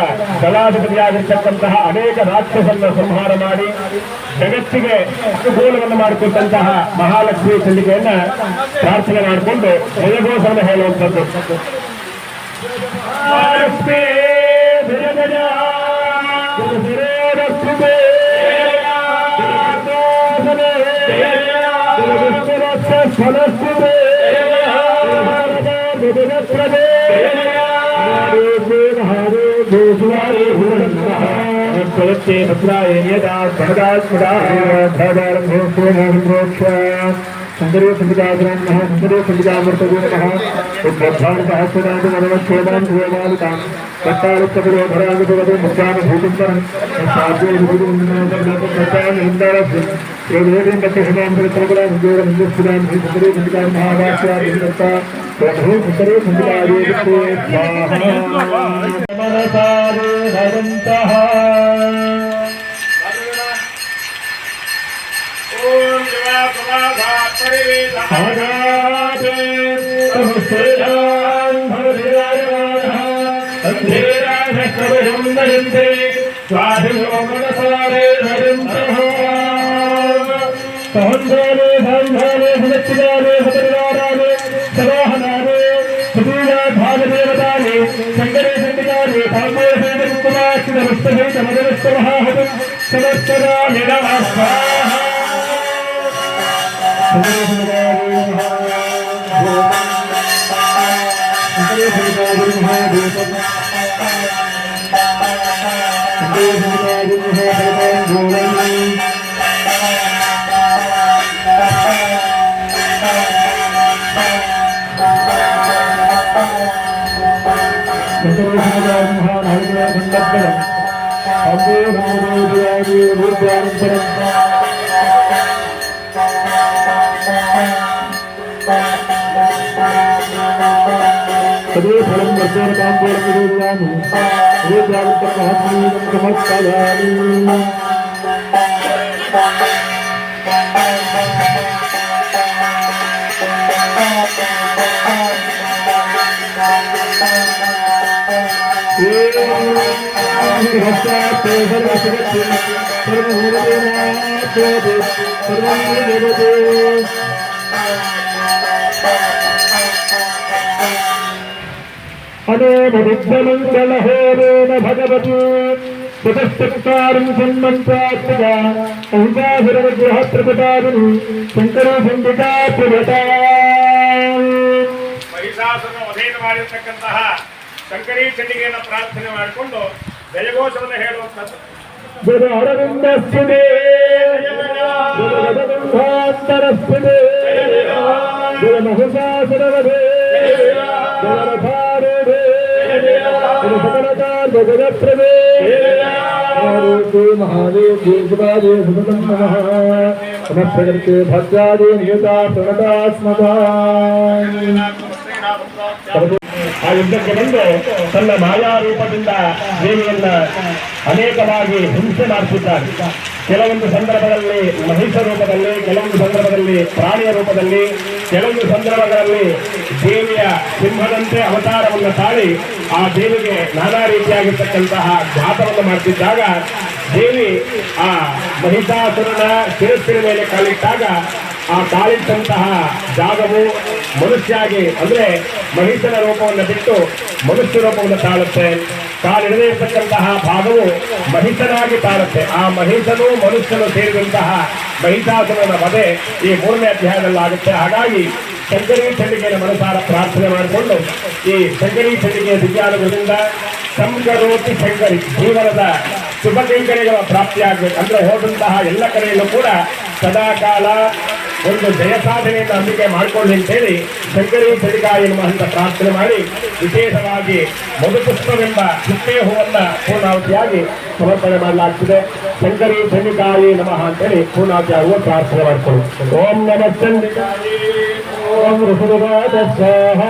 ದಳಾಧಿಪತಿಯಾಗಿರ್ತಕ್ಕಂತಹ ಅನೇಕ ರಾಕ್ಷಸನ್ನ ಸಂಹಾರ ಮಾಡಿ ಜಗತ್ತಿಗೆ ಅನುಕೂಲವನ್ನು ಮಾಡಿಕೊಟ್ಟಂತಹ ಮಹಾಲಕ್ಷ್ಮಿ ಚಂಡಿಕೆಯನ್ನ ಪ್ರಾರ್ಥನೆ ಮಾಡಿಕೊಂಡು ಜಯಘೋಷವನ್ನು ಹೇಳುವಂಥದ್ದು. सुंदरी संविदाग्रम सुंदरी संविदामृतगो नमः उद्धारसहस्रनाम मनवच्छेदनं भूमालिकां कट्टारुत्तरो भरागतवदे मुक्तान भूतंतरं साध्यो विदुन्दनं इंद्रस्य योगेन कट्टहनां प्रतरगुणां जोरं दुष्टां सुंदरी संविदा महावाक्या विदत्ता प्रभु सुंदरी संविदाये स्वाहा मनसारे भवन्तः अनेन भगवती चतुष्चत्वारिं सन्मन्त्रात्मजा अहिंसासुरविग्रह प्रकटादिनी शंकर संहिता प्रभटा ಮಹಿಷಾಸುರನ ವಧೆಯನ್ನು ಮಾಡಿರ್ತಕ್ಕಂತಹ ಶಂಕರಿ ಚಂಡಿಕೆಯನ್ನು ಪ್ರಾರ್ಥನೆ ಮಾಡಿಕೊಂಡು ಜಯಘೋಷವನ್ನು ಹೇಳುವಂಥದ್ದು. ಅರವಿಂದಸ್ತಿದೆ ಜಗದಂಧಾಂತರಸ್ತಿದೆ ಮಹಿಷಾಸುರವಧೆ ಜಗರಧಾರೂಢೆ सकलकार जगदप्रभे महादेव देवदेव सुतम नमः नमस्ते भक्त्यादि नियता प्रणदास्मदा ಆ ಯುದ್ಧಕ್ಕೆ ಬಂದು ತನ್ನ ಮಾಯಾ ರೂಪದಿಂದ ದೇವಿಯನ್ನ ಅನೇಕವಾಗಿ ಹಿಂಸೆ ಮಾಡಿಸಿದ್ದಾರೆ. ಕೆಲವೊಂದು ಸಂದರ್ಭದಲ್ಲಿ ಮಹಿಷ ರೂಪದಲ್ಲಿ, ಕೆಲವೊಂದು ಸಂದರ್ಭದಲ್ಲಿ ಪ್ರಾಣಿಯ ರೂಪದಲ್ಲಿ, ಕೆಲವೊಂದು ಸಂದರ್ಭಗಳಲ್ಲಿ ದೇವಿಯ ಸಿಂಹದಂತೆ ಅವತಾರವನ್ನು ತಾಳಿ ಆ ದೇವಿಗೆ ನಾನಾ ರೀತಿಯಾಗಿರ್ತಕ್ಕಂತಹ ಘಾತವನ್ನು ಮಾಡ್ತಿದ್ದಾಗ ದೇವಿ ಆ ಮಹಿಷಾಸುರನ ಶಿರಸ್ಸಿನ ಮೇಲೆ ಕಾಲಿಟ್ಟಾಗ ಆ ಕಾಲಿಟ್ಟಂತಹ ಜಾಗವು ಮನುಷ್ಯಾಗಿ ಅಂದ್ರೆ ಮಹಿಷನ ರೂಪವನ್ನು ಬಿಟ್ಟು ಮನುಷ್ಯ ರೂಪವನ್ನು ತಾಳುತ್ತೆ. ಕಾಲಿಡದೇ ಇರತಕ್ಕಂತಹ ಭಾಗವು ಮಹಿಷನಾಗಿ ತಾಳುತ್ತೆ. ಆ ಮಹಿಷನು ಮನುಷ್ಯನು ಸೇರಿದಂತಹ ಮಹಿಷಾಸುರನ ವಧೆ ಈ 3ನೇ ಅಧ್ಯಾಯದಲ್ಲಿ ಆಗುತ್ತೆ. ಹಾಗಾಗಿ ಶಂಕರಿ ಚಂಡಿಕೆಯ ಮನಸಾರ ಪ್ರಾರ್ಥನೆ ಮಾಡಿಕೊಂಡು ಈ ಶಂಕರಿ ಚಂಡಿಕೆಯ ದಿವ್ಯಾನುಭವದಿಂದ ಸಂಕರೋತಿ ಶಂಕರಿ ಜೀವನದ ಶುಭ ಕೈಂಕರ್ಯಗಳ ಪ್ರಾಪ್ತಿಯಾಗಬೇಕು. ಅಂದ್ರೆ ಹೋದಂತಹ ಎಲ್ಲ ಕಡೆಯಲ್ಲೂ ಕೂಡ ಸದಾಕಾಲ ಒಂದು ಜಯ ಸಾಧನೆಯನ್ನು ಅಂಬಿಕೆ ಮಾಡಿಕೊಳ್ಳಿ ಅಂತೇಳಿ ಶಂಕರಿ ಚಂಡಿಕಾಯ ನಮಃ ಅಂತ ಪ್ರಾರ್ಥನೆ ಮಾಡಿ ವಿಶೇಷವಾಗಿ ಮಧುಪುಷ್ಪವೆಂಬ ಚಿಟ್ಟೆ ಹೂವನ್ನ ಪೂರ್ಣಾವತಿಯಾಗಿ ಸಮರ್ಪಣೆ ಮಾಡಲಾಗ್ತದೆ. ಶಂಕರಿ ಚಂಡಿಕಾಯ ನಮಃ ಅಂತೇಳಿ ಪೂರ್ಣಾವತಿ ಆಗುವ ಪ್ರಾರ್ಥನೆ ಮಾಡಿಕೊಳ್ಳಿ. ಓಂ ನಮಃ ಚಂಡಿಕಾಯ ಓಂ ಋಷಭಾದಸ್ವಾಹ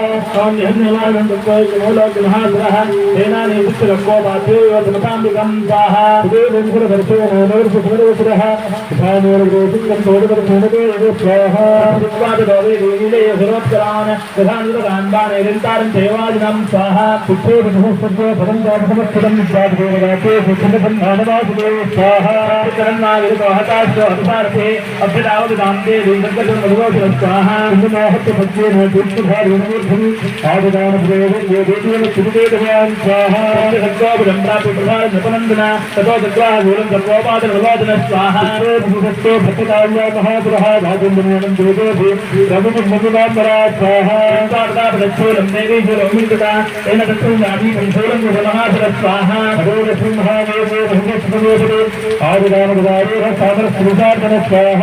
ಓಂ ಯಜ್ಞಮಾನಂದಮೂಲಗ್ರಹಾಗ್ರಹ ಸೇನಾನಿ ವಿಶ್ವರಂಗೋಪಾತ್ಯೋತಾಂಬಿಕಂ ಸ್ವಾಹ ಸುದೇವೇಂದ್ರದರ್ಶನೋರ್ಪುರಃ ಸುಧಾನೋರ್ಗೋಪಿಕಂ ತೋಡದರ್ಶನದೇ ಸ್ವಾಹ ಋತ್ವಾದೋವೇ ದೇವಿಲೇ ಸರ್ವೋತ್ಕರಾನ್ ಪ್ರಧಾನಕಾನ್ಬಾನೇ ರಿಂತಾರಂ ಸೇವಾದಿನಂ ಸ್ವಾಹ ಪುತ್ರೇ ಸಹಸ್ರಸ್ಯ ಪರಂತಾಪಸಮಸ್ತಂ ಸ್ವಾದೇವದಾತೆ ಸುಖಂಡಸಂಧಾನವಾಸುದೇ ಸ್ವಾಹ ಚರನ್ನಾಗಿರುತೋ ಹತಾಶ್ಚ ಹತಸಾರಥೇ ಅಭ್ಯದಾವದಾಂತೆ ಲಿಂಗಕಂ ಮಧುವಾಸುರ ಸ್ವಾಹ ಇಂದ್ರಮೋಹತ್ವ ಭಕ್ತೇನ ತೀರ್ಥಭಾರಿಣಮೂರ್ಧಂ ಆದದಾನಪ್ರಯೋಗಂ ಯೋ ದೇವೇನ ಸುಖದೇವಯಾಂ ಸ್ವಾಹ ಸತ್ವಾಭುಜಂ ಪ್ರಾಪ್ಯ ಪ್ರಧಾನ ನೃಪನಂದನ ತಥೋ ತದ್ವಾಹ ಗೂಢಂ ಸರ್ವೋಪಾದನ ಭಗವಾದನ ಸ್ವಾಹ ಭಕ್ತೋ ಭಕ್ತಕಾರ್ಯ ಮಹಾಪುರಃ ರಾಜೇಂದ್ರಮೋಹನಂ ದೇವೋಧಿ ರಘುಮಂ ಮಧುನಾಂಬರಾ ಸ್ವಾಹ ಸಂಸಾರದಾಪದಚ್ಚೋಲಂ ದೇವೀಶೂಲಂ ಮಿಂಕಟ ಏನ ತತ್ಸಂಗಾಮಿ ಸಂಶೋಲಂ ಮಹಾಸುರ ಸ್ವಾಹ ಭಗವತ ಸಿಂಹಾವೇಶೋ ಭಗವತ್ಸಮೋಷದೆ ಆದದಾನಪದಾರೇಹ ಸಾಧನ ಸುಧಾರ್ಧನ ಸ್ವಾಹ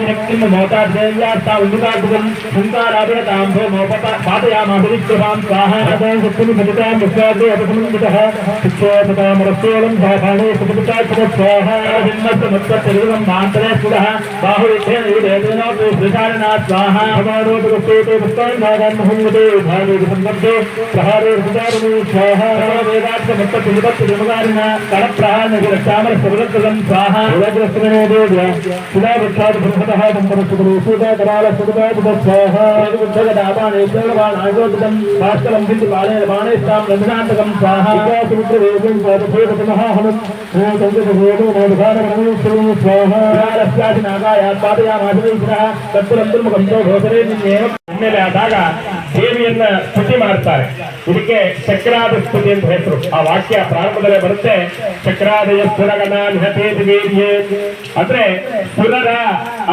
ರಕ್ತಿಂ ಮೋತಾರ್ಧೇಯಾರ್ತಾ ಉಲ್ಲುಕಾರ್ಧಂ ಸಂಸಾರಾಭಿರತಾಂಭೋ ಮೋಪಪ ಪಾದಯಾಮಾಭಿರಿಕ್ತವಾಂ ಸ್ವಾಹ ಅದಾಂ ಸತ್ಯಮಿ ಭಜತಾಂ ವಿಶ್ವಾದ್ರೇ ಅಪಸಮನ್ವಿತಃ ಶಿಕ್ಷೋಪತಾಮರಸ್ಯೋಲಂ ಭಾಭಾಣೇ ಸುಪುತಾತ್ಮ ಸ್ವಾಹ ಜನ್ಮಸ್ಸಮತ್ಸರ್ವಂ ಮಾಂತರೇ ಸ್ಫುಟಃ ಬಾಹುರಿಕ್ಷೇಣ ಯುದೇವೇನೋಪಿ ಪ್ರಚಾರಣಾ ಸ್ವಾಹ ಭಗವಾನೋಪಗಸ್ತೇತೆ ಭಕ್ತಾನ್ನಾಗಾನ್ ಮಹೋನ್ನತೆ ಭಾಗೇತಿ ಸಂಬದ್ಧೆ ಪ್ರಹಾರೇ ಹೃದಾರಣೇ ಸ್ವಾಹ ವೇದಾರ್ಥಮತ್ತಪಿಬತ್ತುಮಗಾರಿಣ ಕಳಪ್ರಹಾರನಗಿರಕ್ಷಾಮರ ಸಬಲಕೃತಂ ಸ್ವಾಹ ವೇದಗ್ರಸ್ತನೇ ದೇವ್ಯ ಶಿಲಾವೃಕ್ಷಾದ ಬೃಹತಃ ಸಂಪನ್ನಸುತರು ಸೂತಾಕರಾಲ ಸುಗದಾಪದ ಸ್ವಾಹ ಬುದ್ಧಗದಾಪಾಣೇ ದೇವಳವಾಣಾಗೋತಂ ಭಾಸ್ಕರಂ ಬಿಂದು ಬಾಣೇನ ಬಾಣೇಷ್ಟಾಂ ರಂಧನಾಂತಕಂ ಸ್ವಾಹ ವಿಕಾಸಮಿತ್ರವೇದಂ ಸ್ವಾತಭೇದತಮಹಾಹನಂ ಸಂಗತಭೇದೋ ನಾಮಧಾರಮಣೇಶ್ವರಂ ಸ್ವಾಹ ನಾಗಾಯ ಪಾದಯಾಮಾಧವೇಶ್ವರಃ ತತ್ತುರಂತರ್ಮುಖಂತೋ ಘೋಷರೇ ನಿನ್ನೇವ ಆಮೇಲೆ ಆದಾಗ ದೇವಿಯನ್ನ ಸ್ತುತಿ ಮಾಡ್ತಾರೆ. ಇದಕ್ಕೆ ಚಕ್ರಾದ ಸ್ತುತಿ ಅಂತ ಹೆಸರು. ಆ ವಾಕ್ಯ ಪ್ರಾರಂಭದಲ್ಲೇ ಬರುತ್ತೆ, ಚಕ್ರಾದಯ ಸುರಗಣಾನ್ಹತೇತಿವೇದ್ಯೇ ಅಂದ್ರೆ ಸುರರ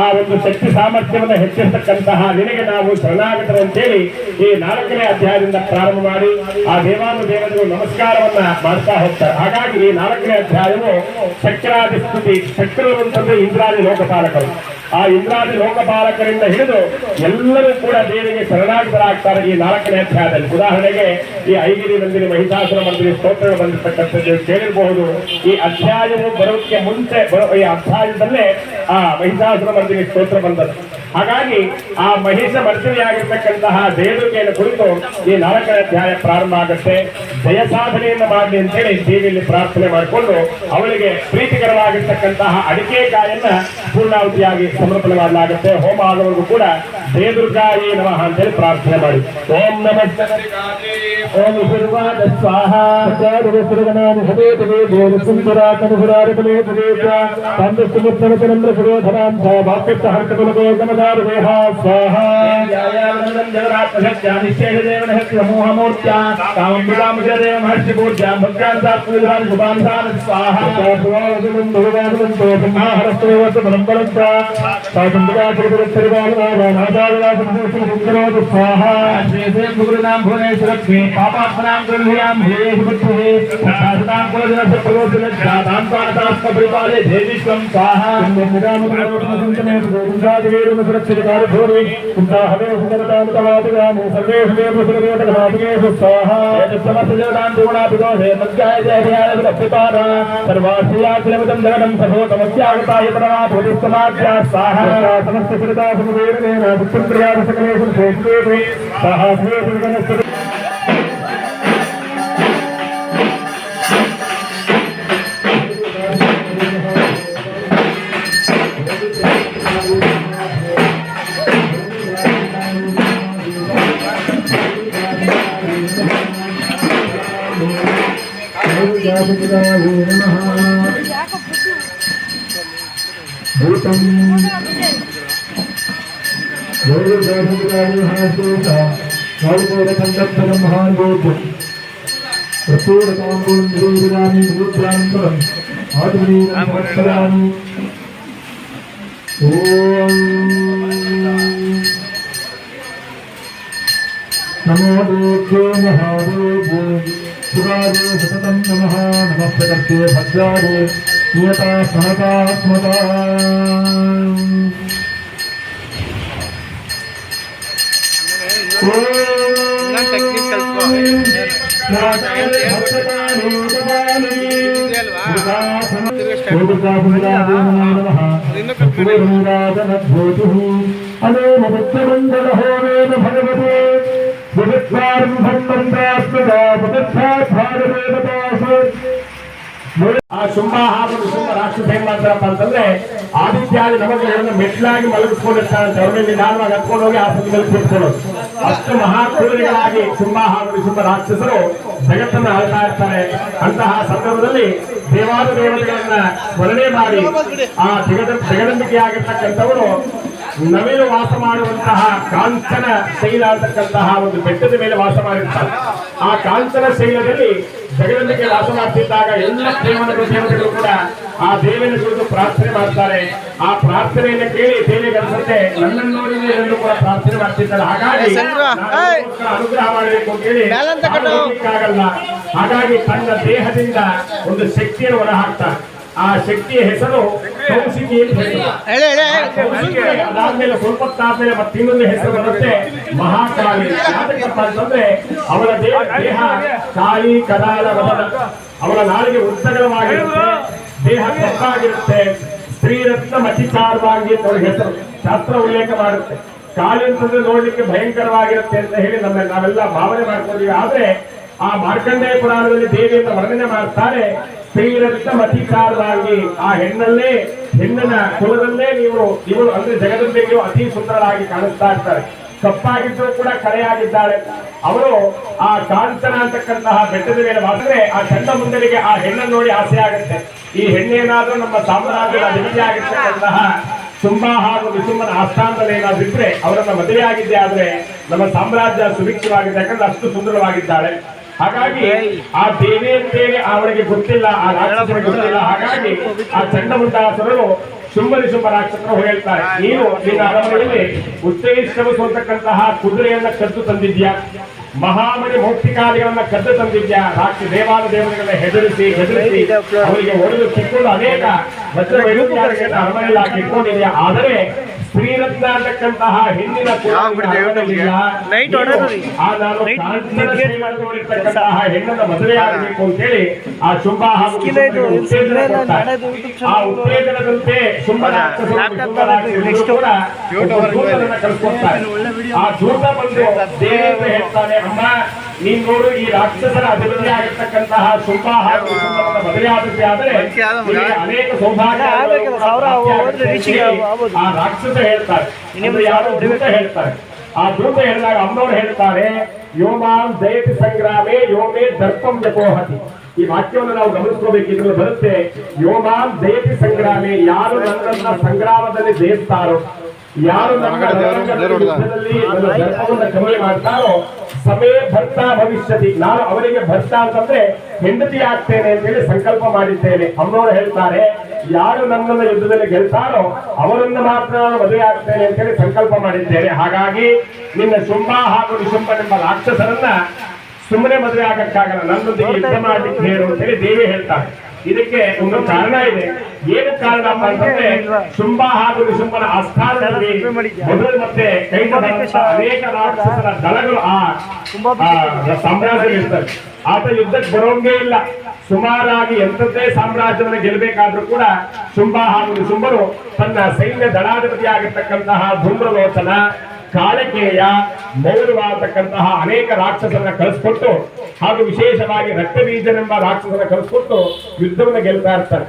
ಆ ಒಂದು ಶಕ್ತಿ ಸಾಮರ್ಥ್ಯವನ್ನು ಹೆಚ್ಚಿಸತಕ್ಕಂತಹ ನಿನಗೆ ನಾವು ಶರಣಾಗತರು ಅಂತೇಳಿ ಈ 4ನೇ ಅಧ್ಯಾಯದಿಂದ ಪ್ರಾರಂಭ ಮಾಡಿ ಆ ದೇವಾನುದೇವತೆಗಳು ನಮಸ್ಕಾರವನ್ನ ಮಾಡ್ತಾ ಹೋಗ್ತಾರೆ. ಹಾಗಾಗಿ ಈ 4ನೇ ಅಧ್ಯಾಯವು ಚಕ್ರಾದಿ ಸ್ತುತಿ. ಚಕ್ರರು ಅಂತಂದ್ರೆ ಇಂದ್ರಾದಿ ಲೋಕಪಾಲಕರು. ಆ ಇಂದ್ರಾದಿ ಲೋಕಪಾಲಕರಿಂದ ಹಿಡಿದು ಎಲ್ಲರೂ ಕೂಡ ದೇವಿಗೆ ಶರಣಾಗತರಾಗ್ತಾರೆ ಈ 4ನೇ ಅಧ್ಯಾಯದಲ್ಲಿ. ಉದಾಹರಣೆಗೆ ಈ ಐಗಿರಿ ನಂದಿನಿ ಮಹಿಷಾಸುರ ಮಂದಿರ ಸ್ತೋತ್ರಗಳು ಬಂದಿರತಕ್ಕಂಥದ್ದು ಕೇಳಿರಬಹುದು. ಈ ಅಧ್ಯಾಯವು ಬರೋದಕ್ಕೆ ಮುಂಚೆ ಈ ಅಧ್ಯಾಯದಲ್ಲೇ ಆ ಮಹಿಷಾಸುರ ಮಂದಿರ ಸ್ತೋತ್ರ ಬಂದದ್ದು. ಹಾಗಾಗಿ ಆ ಮಹಿಷ ಮರ್ದಿನಿಯಾಗಿರ್ತಕ್ಕಂತಹ ದೇವತೆಯನ್ನು ಕುರಿತು ಈ 4ನೇ ಅಧ್ಯಾಯ ಪ್ರಾರಂಭ ಆಗುತ್ತೆ. ಜಯ ಸಾಧನೆಯನ್ನು ಮಾಡಲಿ ಅಂತೇಳಿ ದೇವಿಯಲ್ಲಿ ಪ್ರಾರ್ಥನೆ ಮಾಡಿಕೊಂಡು ಅವಳಿಗೆ ಪ್ರೀತಿಕರವಾಗಿರ್ತಕ್ಕಂತಹ ಅಡಿಕೆಕಾಯನ್ನ ಪೂರ್ಣಾವತಿಯಾಗಿ ಸಮರ್ಪಣೆ ಮಾಡಲಾಗುತ್ತೆ. ಹೋಮ ಆಗುವವರೆಗೂ ಕೂಡ ದೇದುರ್ಗಾಯಿ ನಮಃ ಅಂತೇಳಿ ಪ್ರಾರ್ಥನೆ ಮಾಡಿ. ಓಂ ನಮಃ ಓಂ ವಿಶ್ವವಾದ ಸ್ವಾಹ ಸುರಗಣಾನಿ ಸದೇತವೇ ದೇವ ಸುಂದರಾಕನುರಾರಕಲೇ ಪದೇಶ ಸಂತಸ್ತುಮುತ್ತಮತನಂದ್ರ ಸುರೋಧನಾಂಶ ವಾಕ್ಯಸ್ಥ ಹರ್ತಕುಲಗೋಗಮದಾರದೇಹ ಸ್ವಾಹ ಜಗರಾತ್ಮಶಕ್ತ್ಯಾನಿಶ್ಚೇಷದೇವನ ಶಕ್ತಿ ಸಮೂಹಮೂರ್ತ್ಯ ಕಾಮಂಬಿಕಾಮುಷದೇವ ಮಹರ್ಷಿ ಪೂಜ್ಯಾಂ ಭಕ್ತ್ಯಾಂಸಾತ್ಮವಿಧಾನ ಶುಭಾಂಸಾನ ಸ್ವಾಹ ಭಗವಾನಂತೋ ಸಿಂಹಾಹರಸ್ತೇವತ್ತು ಪರಂಪರಂತ ಸ್ವಾಹ ಗುರುನಾಂ ಭುವನೇಶ್ವರೇ ಪಾಪಾತ್ಮನಾಂ ಗೃಹ್ಯಾಂ ಹೇಷುಪುತ್ರೇ ಸದಾಂ ಕುಲಜನಸಪ್ರಗೋಚನಜ್ಜಾತಾಂ ಪಾನತಾಸ್ಮಪರಿಪಾಲೇ ದೇವಿಶ್ವಂ ಸ್ವಾಹ ಚಿಂತನೆ ಗೋವಿಂದಾದಿವೇರುನ ಸುರಕ್ಷಿತಕಾರಭೂರಿ ಕುಂತಾಹವೇ ಸುಗತಾಮತವಾದಿಗಾಮಿ ಸರ್ವೇಷು ಸುರವೇತಕವಾದಿಗೇಷು ಸ್ವಾಹ ಸಮಸ್ತಜಗದಾಂತಗುಣಾಭಿದೋಷೇ ಮಧ್ಯಾಯ ಜಯಧ್ಯಾಯವಿದಪ್ಪಿಪಾದ ಸರ್ವಾಶ್ರಿಯಾಖಿಲಮಿದಂ ಜಗದಂ ಸಭೋತಮಸ್ಯಾಗತಾಯ ಪರಮಾ ಭೂತಿಸ್ತಮಾದ್ಯಾ ಸ್ವಾಹ ಸಮಸ್ತ ಸುರತಾ ಸಮುದೇರನೇನ ಸುಪ್ರಯಾದ ಸಕಲೇಷು ಶ್ರೇಷ್ಠೇಷು ಸ್ವಾಹ ಶ್ರೇಷ್ಠ ಯಾಕೆ नमो देव्यो महादेव्यो शिवाय सततं नमः नमस्ते भद्राय नियता सहता स्मता ಆ ಶುಂಭ ಹಾಗೂ ಶುಂಭ ರಾಕ್ಷಸ ಏನ್ ಮಾಡ್ತಾರಪ್ಪ ಅಂತಂದ್ರೆ ಆದಿತ್ಯಾದಿ ನವಗ್ರಹಗಳನ್ನು ಮೆಟ್ಲಾಗಿ ಮಲಗಿಸ್ಕೊಂಡಿರ್ತಾರಂತೆ. ಅವ್ರ ಮೇಲೆ ನಿಧಾನವಾಗಿ ಹತ್ಕೊಂಡು ಹೋಗಿ ಆಸನ ಮೇಲೆ ಕೂತ್ಕೊಳ್ಳೋದು. ಅಷ್ಟು ಮಹಾಕ್ರೂರಿಗಳಾಗಿ ಶುಂಭ ಹಾಗೂ ಶುಂಭ ರಾಕ್ಷಸರು ಜಗತ್ತನ್ನು ಆಳ್ತಾ ಇರ್ತಾರೆ. ಅಂತಹ ಸಂದರ್ಭದಲ್ಲಿ ದೇವಾದ ದೇವತೆಗಳನ್ನ ಸ್ಮರಣೆ ಮಾಡಿ ಆ ಜಗದಂಬಿಕೆಯಾಗಿರ್ತಕ್ಕಂಥವರು ನವಿಲು ವಾಸ ಮಾಡುವಂತಹ ಕಾಂಚನ ಶೈಲ ಅಂತಕ್ಕಂತಹ ಒಂದು ಬೆಟ್ಟದ ಮೇಲೆ ವಾಸ ಮಾಡಿರ್ತಾರೆ. ಆ ಕಾಂಚನ ಶೈಲದಲ್ಲಿ ಜಗದಂಬಿಕೆ ವಾಸ ಮಾಡ್ತಿದ್ದಾಗ ಎಲ್ಲ ಪ್ರೇಮದ ದೇವತೆಗಳು ಕೂಡ ಆ ದೇವಿನ ಕುರಿತು ಪ್ರಾರ್ಥನೆ ಮಾಡ್ತಾರೆ. ಆ ಪ್ರಾರ್ಥನೆಯನ್ನು ಕೇಳಿ ದೇವಿಗೆ ಅನ್ಸುತ್ತೆ ನನ್ನನ್ನು ನೋಡಿ ಎಲ್ಲರೂ ಕೂಡ ಪ್ರಾರ್ಥನೆ ಮಾಡ್ತಿದ್ದಾರೆ, ಹಾಗಾಗಿ ಅನುಗ್ರಹ ಮಾಡಬೇಕು ಅಂತ ಹೇಳಿ ಆಗಲ್ಲ. ಹಾಗಾಗಿ ತನ್ನ ದೇಹದಿಂದ ಒಂದು ಶಕ್ತಿಯನ್ನು ಹೊರಹಾಕ್ತಾರೆ. ಆ ಶಕ್ತಿಯ ಹೆಸರು ಕೌಶಿಕಿ ಅಂತ ಹೇಳ್ತಾರೆ. ಅದಾದ್ಮೇಲೆ ಸ್ವಲ್ಪ ಹೊತ್ತಾದ್ಮೇಲೆ ಮತ್ತೆ ಇನ್ನೊಂದು ಹೆಸರು ಬರುತ್ತೆ ಮಹಾಕಾಳಿ. ಯಾಕಪ್ಪ ಅಂತಂದ್ರೆ ಅವಳ ದೇಹ ಕಾಳಿ ಕರಾಳ ವದನ, ಅವಳ ನಾಲಿಗೆ ಉದ್ದಗಲವಾಗಿರುತ್ತೆ, ದೇಹ ಕಪ್ಪಾಗಿರುತ್ತೆ, ಸ್ತ್ರೀರತ್ನ ಮತಿಚಾರವಾಗಿ ಅಂತ ಅವಳ ಹೆಸರು ಶಾಸ್ತ್ರ ಉಲ್ಲೇಖ ಮಾಡುತ್ತೆ. ಕಾಳಿ ಅಂತಂದ್ರೆ ನೋಡ್ಲಿಕ್ಕೆ ಭಯಂಕರವಾಗಿರುತ್ತೆ ಅಂತ ಹೇಳಿ ನಾವೆಲ್ಲ ಭಾವನೆ ಮಾಡ್ಕೊಂಡಿವಿ. ಆದ್ರೆ ಆ ಮಾರ್ಕಂಡೇಯ ಪುರಾಣದಲ್ಲಿ ದೇವಿಯನ್ನು ವರ್ಣನೆ ಮಾಡ್ತಾರೆ. ಸ್ತ್ರೀರತ್ನ ಮತಿಚಾರವಾಗಿ ಆ ಹೆಣ್ಣಿನ ಕುಲದಲ್ಲೇ ಇವಳು ಅಂದ್ರೆ ಜಗದಂಬೆಗೆ ಅತಿ ಸುಂದರರಾಗಿ ಕಾಣಿಸ್ತಾ ಇರ್ತಾರೆ. ಕಪ್ಪಾಗಿದ್ರು ಕೂಡ ಕಳೆಯಾಗಿದ್ದಾಳೆ. ಅವರು ಆ ಕಾಂಚನ ಅಂತಕ್ಕಂತಹ ಬೆಟ್ಟದ ಮೇಲೆ ವಾಸಿದ್ರೆ ಆ ಚಂಡ ಮುಂದರಿಗೆ ಆ ಹೆಣ್ಣನ್ನು ನೋಡಿ ಆಸೆ ಆಗುತ್ತೆ. ಈ ಹೆಣ್ಣೇನಾದ್ರೂ ನಮ್ಮ ಸಾಮ್ರಾಜ್ಯದ ಅಧಿಪತಿ ಆಗಿರ್ತಕ್ಕಂತಹ ಶುಂಭ ಹಾಗೂ ವಿಶುಂಭನ ಆಸ್ಥಾನದಲ್ಲಿ ಏನಾದ್ರು ಇದ್ರೆ ಅವರನ್ನ ಮದುವೆ ಆಗಿದ್ದೆ ಆದ್ರೆ ನಮ್ಮ ಸಾಮ್ರಾಜ್ಯ ಸುಭಿಕ್ಷವಾಗಿದೆ, ಯಾಕಂದ್ರೆ ಅಷ್ಟು ಸುಂದರವಾಗಿದ್ದಾಳೆ. ಹಾಗಾಗಿ ಆ ದೇವಿ ಅಂತೇಳಿ ಅವಳಿಗೆ ಗೊತ್ತಿಲ್ಲ, ಆ ರಾಕ್ಷಸರಿಗೆ ಗೊತ್ತಿಲ್ಲ. ಹಾಗಾಗಿ ಆ ಚಂಡಮುಂಡಾಸುರರು ಶುಂಭ ರಾಕ್ಷಸರು ಹೇಳ್ತಾರೆ, ನೀನು ನಿನ್ನ ಅರಮನೆಯಲ್ಲಿ ಉತ್ತೇಜಿಸತಕ್ಕಂತಹ ಕುದುರೆಯನ್ನ ಕದ್ದು ತಂದಿದ್ಯಾ, ಮಹಾಮಣಿ ಮೌಕ್ತಿಕಾದಿಗಳನ್ನ ಕದ್ದು ತಂದಿದ್ಯಾ, ದೇವಾದ ದೇವತೆಗಳನ್ನ ಹೆದರಿಸಿ ಅವರಿಗೆ ಹೊಡೆದು ಕಿತ್ಕೊಂಡು ಅನೇಕ ಅರಮನೆಯಲ್ಲಿ ಹಾಕಿ ಇಟ್ಕೊಂಡಿದ್ಯಾ. ಆದರೆ ಸ್ತ್ರೀರತ್ನ ಅಂತಕ್ಕಂತಹ ಹೆಣ್ಣಿನ ಹೆಣ್ಣನ್ನ ಮದುವೆ ಆಗಬೇಕು ಅಂತ ಹೇಳಿ ಆ ಶುಂಭ ಹಾಗೂ ಆ ಉತ್ತೇಜನದಂತೆ ಕಳಿಸ್ಕೊಡ್ತಾರೆ. ಆ ದೂತ ಬಂದು ದೇವೇಂದ್ರ ಹೇಳ್ತಾನೆ, ಅಮ್ಮ ನೀನ್ ನೋಡು, ಈ ರಾಕ್ಷಸರ ಅಧಿಪತಿ ಆಗಿರ್ತಕ್ಕಂತಹ ಶುಂಭ ಹಾಗೂ ಮದುವೆ ಆಗುತ್ತೆ ಆದ್ರೆ ಅನೇಕ ಸೌಭಾಗ್ಯ ಆ ರಾಕ್ಷಸ ಹೇಳ್ತಾರೆ. ಯಾರು ದೂತ ಹೇಳ್ತಾರೆ. ಆ ದೂತ ಹೇಳಿದಾಗ ಅಮ್ಮನವ್ರು ಹೇಳ್ತಾರೆ, ಯೋಮಾಂ ಜಯತಿ ಸಂಗ್ರಾಮೇ ಯೋಮೇ ದರ್ಪಂ ಯಪೋಹತಿ. ಈ ವಾಕ್ಯವನ್ನು ನಾವು ಗಮನಿಸ್ಕೋಬೇಕು. ಇದ್ರಲ್ಲಿ ಬರುತ್ತೆ, ಯೋಮಾಂ ಜಯತಿ ಸಂಗ್ರಾಮೇ, ಯಾರು ನನ್ನನ್ನ ಸಂಗ್ರಾಮದಲ್ಲಿ ಜಯಿಸ್ತಾರೋ, ಯಾರು ನನ್ನ ಯುದ್ಧದಲ್ಲಿ ದರ್ಪವನ್ನು ಕಮ್ಮಿ ಮಾಡ್ತಾರೋ, ಸಮೇ ಭರ್ತ ಭವಿಷ್ಯತಿ, ನಾನು ಅವರಿಗೆ ಭರ್ತ ಅಂತಂದ್ರೆ ಹೆಂಡತಿ ಆಗ್ತೇನೆ ಅಂತ ಹೇಳಿ ಸಂಕಲ್ಪ ಮಾಡಿದ್ದೇನೆ. ಅಮ್ಮನವರು ಹೇಳ್ತಾರೆ, ಯಾರು ನನ್ನನ್ನು ಯುದ್ಧದಲ್ಲಿ ಗೆಲ್ತಾರೋ ಅವರನ್ನು ಮಾತ್ರ ನಾನು ಮದುವೆ ಆಗ್ತೇನೆ ಅಂತ ಹೇಳಿ ಸಂಕಲ್ಪ ಮಾಡಿದ್ದೇನೆ. ಹಾಗಾಗಿ ನಿನ್ನ ಶುಂಭ ಹಾಗೂ ವಿಶುಂಭನೆಂಬ ರಾಕ್ಷಸರನ್ನ ಸುಮ್ಮನೆ ಮದುವೆ ಆಗಕ್ಕಾಗಲ್ಲ, ನನ್ನೊಂದಿಗೆ ಯುದ್ಧ ಮಾಡ್ಲಿಕ್ಕೆ ಹೇಳು ಅಂತ ಹೇಳಿ ದೇವಿ ಹೇಳ್ತಾರೆ. ಇದಕ್ಕೆ ಒಂದು ಕಾರಣ ಇದೆ. ಏನು ಕಾರಣ ಅಂತಂದ್ರೆ ಶುಂಭ ಹಾಗೂ ವಿಶುಂಭನ ಆಸ್ಥಾನದಲ್ಲಿ ಮೊದಲು ಮತ್ತೆ ಅನೇಕ ರಾಕ್ಷಸರ ದಳಗಳು ಆ ಸಾಮ್ರಾಜ್ಯದಲ್ಲಿ ಇರ್ತಾರೆ. ಆತ ಯುದ್ಧಕ್ಕೆ ಬರೋಂಗೇ ಇಲ್ಲ. ಸುಮಾರಾಗಿ ಎಂಥದ್ದೇ ಸಾಮ್ರಾಜ್ಯವನ್ನು ಗೆಲ್ಲಬೇಕಾದ್ರೂ ಕೂಡ ಶುಂಭ ಹಾಗೂ ವಿಶುಂಭರು ತನ್ನ ಸೈನ್ಯ ದಳಾಧಿಪತಿ ಆಗಿರ್ತಕ್ಕಂತಹ ಧೂಮ್ರಲೋಚನ, ಕಾಳಕೇಯ, ಮೌರ್ಯವಾಗತಕ್ಕಂತಹ ಅನೇಕ ರಾಕ್ಷಸರನ್ನ ಕಳಿಸ್ಕೊಟ್ಟು ಹಾಗೂ ವಿಶೇಷವಾಗಿ ರಕ್ತಬೀಜನೆಂಬ ರಾಕ್ಷಸನ ಕಳಿಸ್ಕೊಟ್ಟು ಯುದ್ಧವನ್ನು ಗೆಲ್ತಾ ಇರ್ತಾರೆ.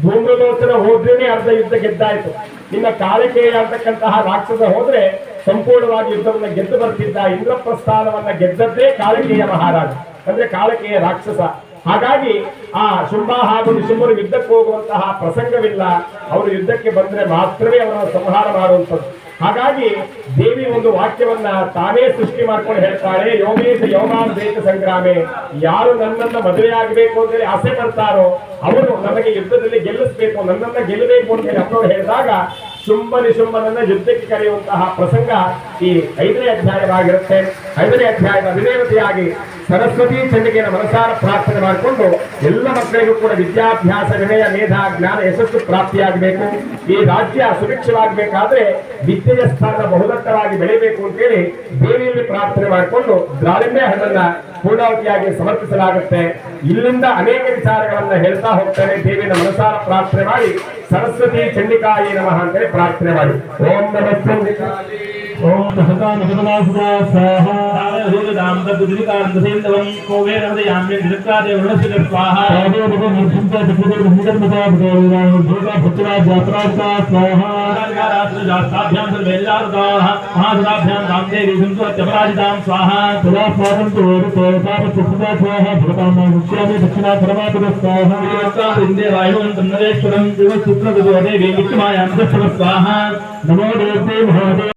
ಧೂಮ್ರಲೋಚನ ಹೋದ್ರೇನೆ ಅರ್ಧ ಯುದ್ಧ ಗೆದ್ದಾಯ್ತು. ಇನ್ನು ಕಾಳಕೇಯ ಅಂತಕ್ಕಂತಹ ರಾಕ್ಷಸ ಹೋದ್ರೆ ಸಂಪೂರ್ಣವಾಗಿ ಯುದ್ಧವನ್ನು ಗೆದ್ದು ಬರ್ತಿದ್ದ. ಇಂದ್ರಪ್ರಸ್ಥಾನವನ್ನ ಗೆದ್ದದ್ದೇ ಕಾಳಕೇಯ ಮಹಾರಾಜ, ಅಂದ್ರೆ ಕಾಳಕೇಯ ರಾಕ್ಷಸ. ಹಾಗಾಗಿ ಆ ಶುಂಭ ಹಾಗೂ ನಿಶುಂಭರು ಯುದ್ಧಕ್ಕೆ ಹೋಗುವಂತಹ ಪ್ರಸಂಗವಿಲ್ಲ. ಅವರು ಯುದ್ಧಕ್ಕೆ ಬಂದ್ರೆ ಮಾತ್ರವೇ ಅವರನ್ನು ಸಂಹಾರ ಮಾಡುವಂಥದ್ದು. ಹಾಗಾಗಿ ದೇವಿ ಒಂದು ವಾಕ್ಯವನ್ನ ತಾನೇ ಸೃಷ್ಟಿ ಮಾಡ್ಕೊಂಡು ಹೇಳ್ತಾಳೆ, ಯೋಮೇಶ ಯೋಮಾನ್ ದೇಶ ಸಂಗ್ರಾಮೆ. ಯಾರು ನನ್ನನ್ನ ಮದುವೆ ಆಗಬೇಕು ಅಂತ ಹೇಳಿ ಆಸೆ ಪಡ್ತಾರೋ ಅವರು ನನಗೆ ಯುದ್ಧದಲ್ಲಿ ಗೆಲ್ಲಿಸಬೇಕು, ನನ್ನನ್ನ ಗೆಲ್ಲಬೇಕು ಅಂತ ಹೇಳಿ ಅಪ್ಪವರು ಹೇಳಿದಾಗ ಶುಂಭ ನಿಶುಂಭನನ್ನ ಯುದ್ಧಕ್ಕೆ ಕರೆಯುವಂತಹ ಪ್ರಸಂಗ ಈ 5ನೇ ಅಧ್ಯಾಯವಾಗಿರುತ್ತೆ. 5ನೇ ಅಧ್ಯಾಯದ ಅಧಿದೇವತೆಯಾಗಿ ಸರಸ್ವತಿ ಚಂಡಿಕೆಯನ್ನು ಮನಸಾರ ಪ್ರಾರ್ಥನೆ ಮಾಡಿಕೊಂಡು ಎಲ್ಲ ಮಕ್ಕಳಿಗೂ ಕೂಡ ವಿದ್ಯಾಭ್ಯಾಸ, ವಿನಯ, ಮೇಧ, ಜ್ಞಾನ, ಯಶಸ್ಸು ಪ್ರಾಪ್ತಿಯಾಗಬೇಕು. ಈ ರಾಜ್ಯ ಸುಭಿಕ್ಷವಾಗಬೇಕಾದ್ರೆ ವಿದ್ಯೆಯ ಸ್ಥಾನ ಬಹುದತ್ತವಾಗಿ ಬೆಳೆಯಬೇಕು ಅಂತೇಳಿ ದೇವಿಯಲ್ಲಿ ಪ್ರಾರ್ಥನೆ ಮಾಡಿಕೊಂಡು ದಾಳಿಂಬೆ ಹಣ್ಣನ್ನ ಪೂರ್ಣಾವತಿಯಾಗಿ ಸಮರ್ಪಿಸಲಾಗುತ್ತೆ. ಇಲ್ಲಿಂದ ಅನೇಕ ವಿಚಾರಗಳನ್ನ ಹೇಳ್ತಾ ಹೋಗ್ತಾರೆ. ದೇವಿಯನ್ನು ಮನಸಾರ ಪ್ರಾರ್ಥನೆ ಮಾಡಿ ಸರಸ್ವತಿ ಚಂಡಿಕಾಯಿ ನಮಃ ಅಂತೇಳಿ ಪ್ರಾರ್ಥನೆ ಮಾಡಿ. ಓಂ ನಮಃ ಚಂಡಿಕಾಯ. ಓಂ ಸಹಕಾನ ಸದನಾಸುರ ಸ್ವಾಹಾ. ೂರ್ದಾಂ ತದ್ದುರಿಕಾಂತಸೇಂದವಂ ಕೋವೇರಹೃದಯಾಮ್ಯ ದಿರಕ್ಕಾದೇ ವೃಣಸಿದ ಸ್ವಾಹಾ. ಆದೇ ಭಗ ನರಸಿಂಹ ಸಕಲರ ಮುಖರ್ಮತಾ ಭಗವಾನ್ ಭೋಗ ಪುತ್ರ ಜಾತ್ರಾಸ್ತ ಸ್ವಾಹಾ. ಶಾಸ್ತ್ರಾಭ್ಯಾಂ ಸರ್ವೇಲ್ಲಾರುತಾಃ ಮಹಾಸದಾಭ್ಯಾಂ ರಾಮದೇವಿ ಸಂತೋತ್ಯಪರಾಜಿತಾಂ ಸ್ವಾಹಾ. ಸದಾ ಸ್ವಾತಂತ್ರ್ಯ ತೋತಾಪ ಪುತ್ರ ಸ್ವಾಹಾ. ಭಗವಾನ್ ಮುಖ್ಯಾಮಿ ದಕ್ಷಿಣಾ ಪರಮಾತ್ಮ ಸ್ವಾಹಾ. ಇಂದೇ ವಾಯುವಂ ತನ್ನರೇಶ್ವರಂ ದೇವಸೂತ್ರದೋ ದೇವಿ ನಿತ್ಯಮಾಯಾಂ ದರ್ಶನ ಸ್ವಾಹಾ. ನಮೋ ದೇವತೆ ಮಹಾದೇವ.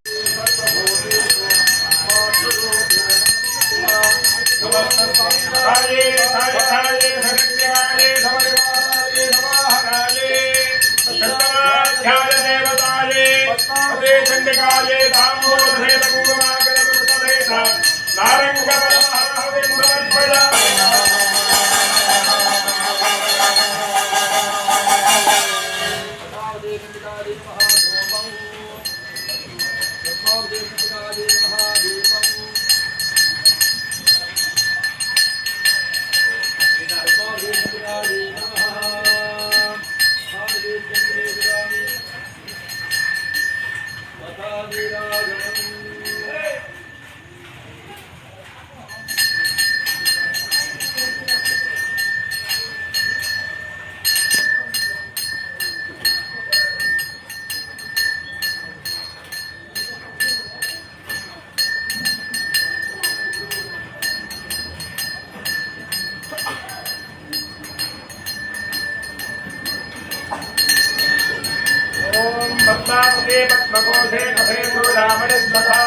पद्मकोशे कथे चूडामणिस्मथा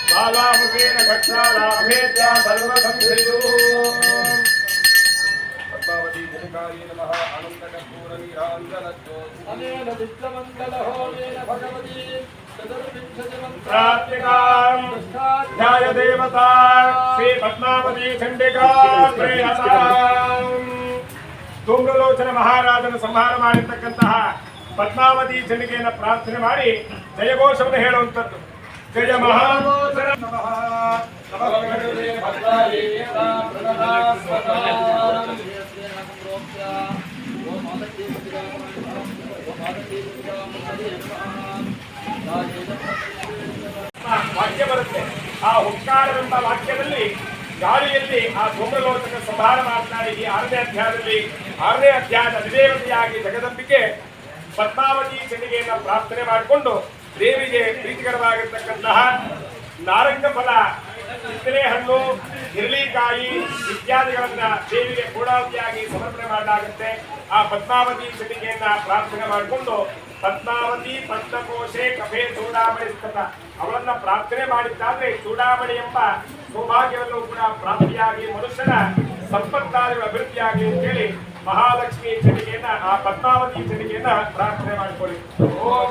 बालामुखेन कक्षालाभेत्या सर्वसंहृतो पद्मावती जनिकायै नमः अनन्तकर्पूरनीराञ्जनज्योतिः अनेन विश्वमङ्गलहोमेन भगवती चतुर्विंशतिमन्त्रात्मिकां ध्याय देवता श्री पद्मावती चण्डिका प्रेयसां ತುಂಗಲೋಚನ ಮಹಾರಾಜನ ಸಂಹಾರ ಮಾಡಿರ್ತಕ್ಕಂತಹ ಪದ್ಮಾವತಿ ಚಂಡಿಕೆಯನ್ನು ಪ್ರಾರ್ಥನೆ ಮಾಡಿ ಜಯಘೋಷವನ್ನು ಹೇಳುವಂಥದ್ದು. ಜಯ ಮಹಾಘೋಷರ ನಮಃ ನಮಃ ವಾಕ್ಯ ಬರುತ್ತೆ. ಆ ಹುಂಕಾರವೆಂಬ ವಾಕ್ಯದಲ್ಲಿ ಗಾಳಿಯಲ್ಲಿ ಆ ಧೂಮ್ರಲೋಚಕ ಸಂಹಾರ ಮಾಡ್ತಾರೆ. ಈ 6ನೇ ಅಧ್ಯಾಯದಲ್ಲಿ 6ನೇ ಅಧ್ಯಾಯದ ಅಧಿದೇವತೆಯಾಗಿ ಜಗದಂಬಿಕೆ ಪದ್ಮಾವತಿ ಚಂಡಿಕೆಯನ್ನು ಪ್ರಾರ್ಥನೆ ಮಾಡಿಕೊಂಡು ದೇವಿಗೆ ಪ್ರೀತಿಕರವಾಗಿರ್ತಕ್ಕಂತಹ ನಾರಂಗ ಫಲ, ಕಿತ್ತಳೆ ಹಣ್ಣು, ಹಿರಳಿಕಾಯಿ ಇತ್ಯಾದಿಗಳನ್ನ ದೇವಿಗೆ ಪೂರ್ಣಾವತಿಯಾಗಿ ಸಮರ್ಪಣೆ ಮಾಡಲಾಗುತ್ತೆ. ಆ ಪದ್ಮಾವತಿ ಚಂಡಿಕೆಯನ್ನ ಪ್ರಾರ್ಥನೆ ಮಾಡಿಕೊಂಡು ಪದ್ಮಾವತಿ ಪದ್ಮಕೋಶೆ ಕಫೆ ಚೂಡಾಮಣಿ ಸ್ಥಿತ ಅವಳನ್ನ ಪ್ರಾರ್ಥನೆ ಮಾಡಿದ್ದಾದ್ರೆ ಚೂಡಾಮಣಿ ಎಂಬ ಸೌಭಾಗ್ಯವನ್ನು ಕೂಡ ಪ್ರಾಪ್ತಿಯಾಗಿ ಮನುಷ್ಯನ ಸಂಪತ್ತಾದಿಗಳ ಅಭಿವೃದ್ಧಿಯಾಗಿ ಅಂತೇಳಿ ಮಹಾಲಕ್ಷ್ಮಿ ಚಂಡಿಕೆಯನ್ನ ಆ ಪದ್ಮಾವತಿ ಚಂಡಿಕೆಯನ್ನ ಪ್ರಾರ್ಥನೆ ಮಾಡಿಕೊಳ್ಳಿ. ಓಂ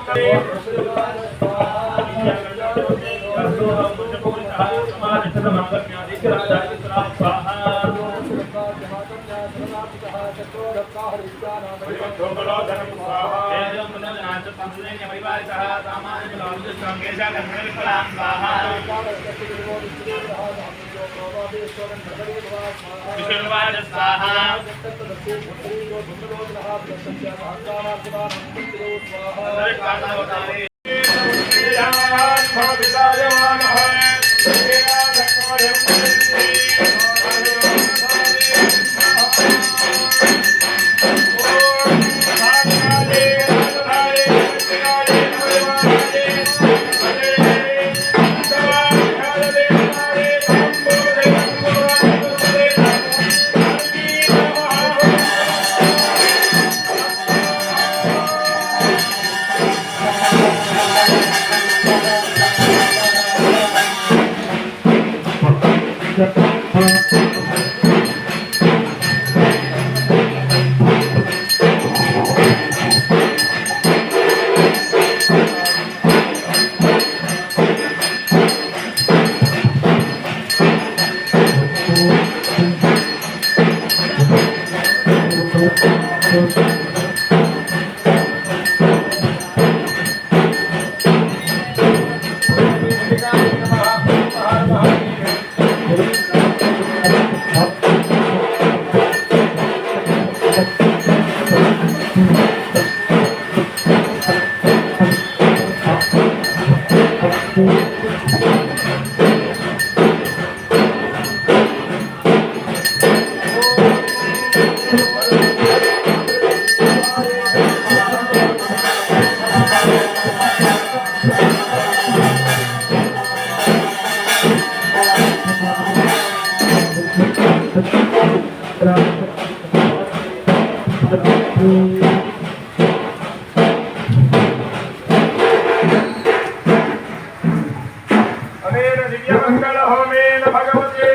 ಅನೇನ ದಿವ್ಯಮಂಗಳ ಹೋಮೇನ ಭಗವತೆ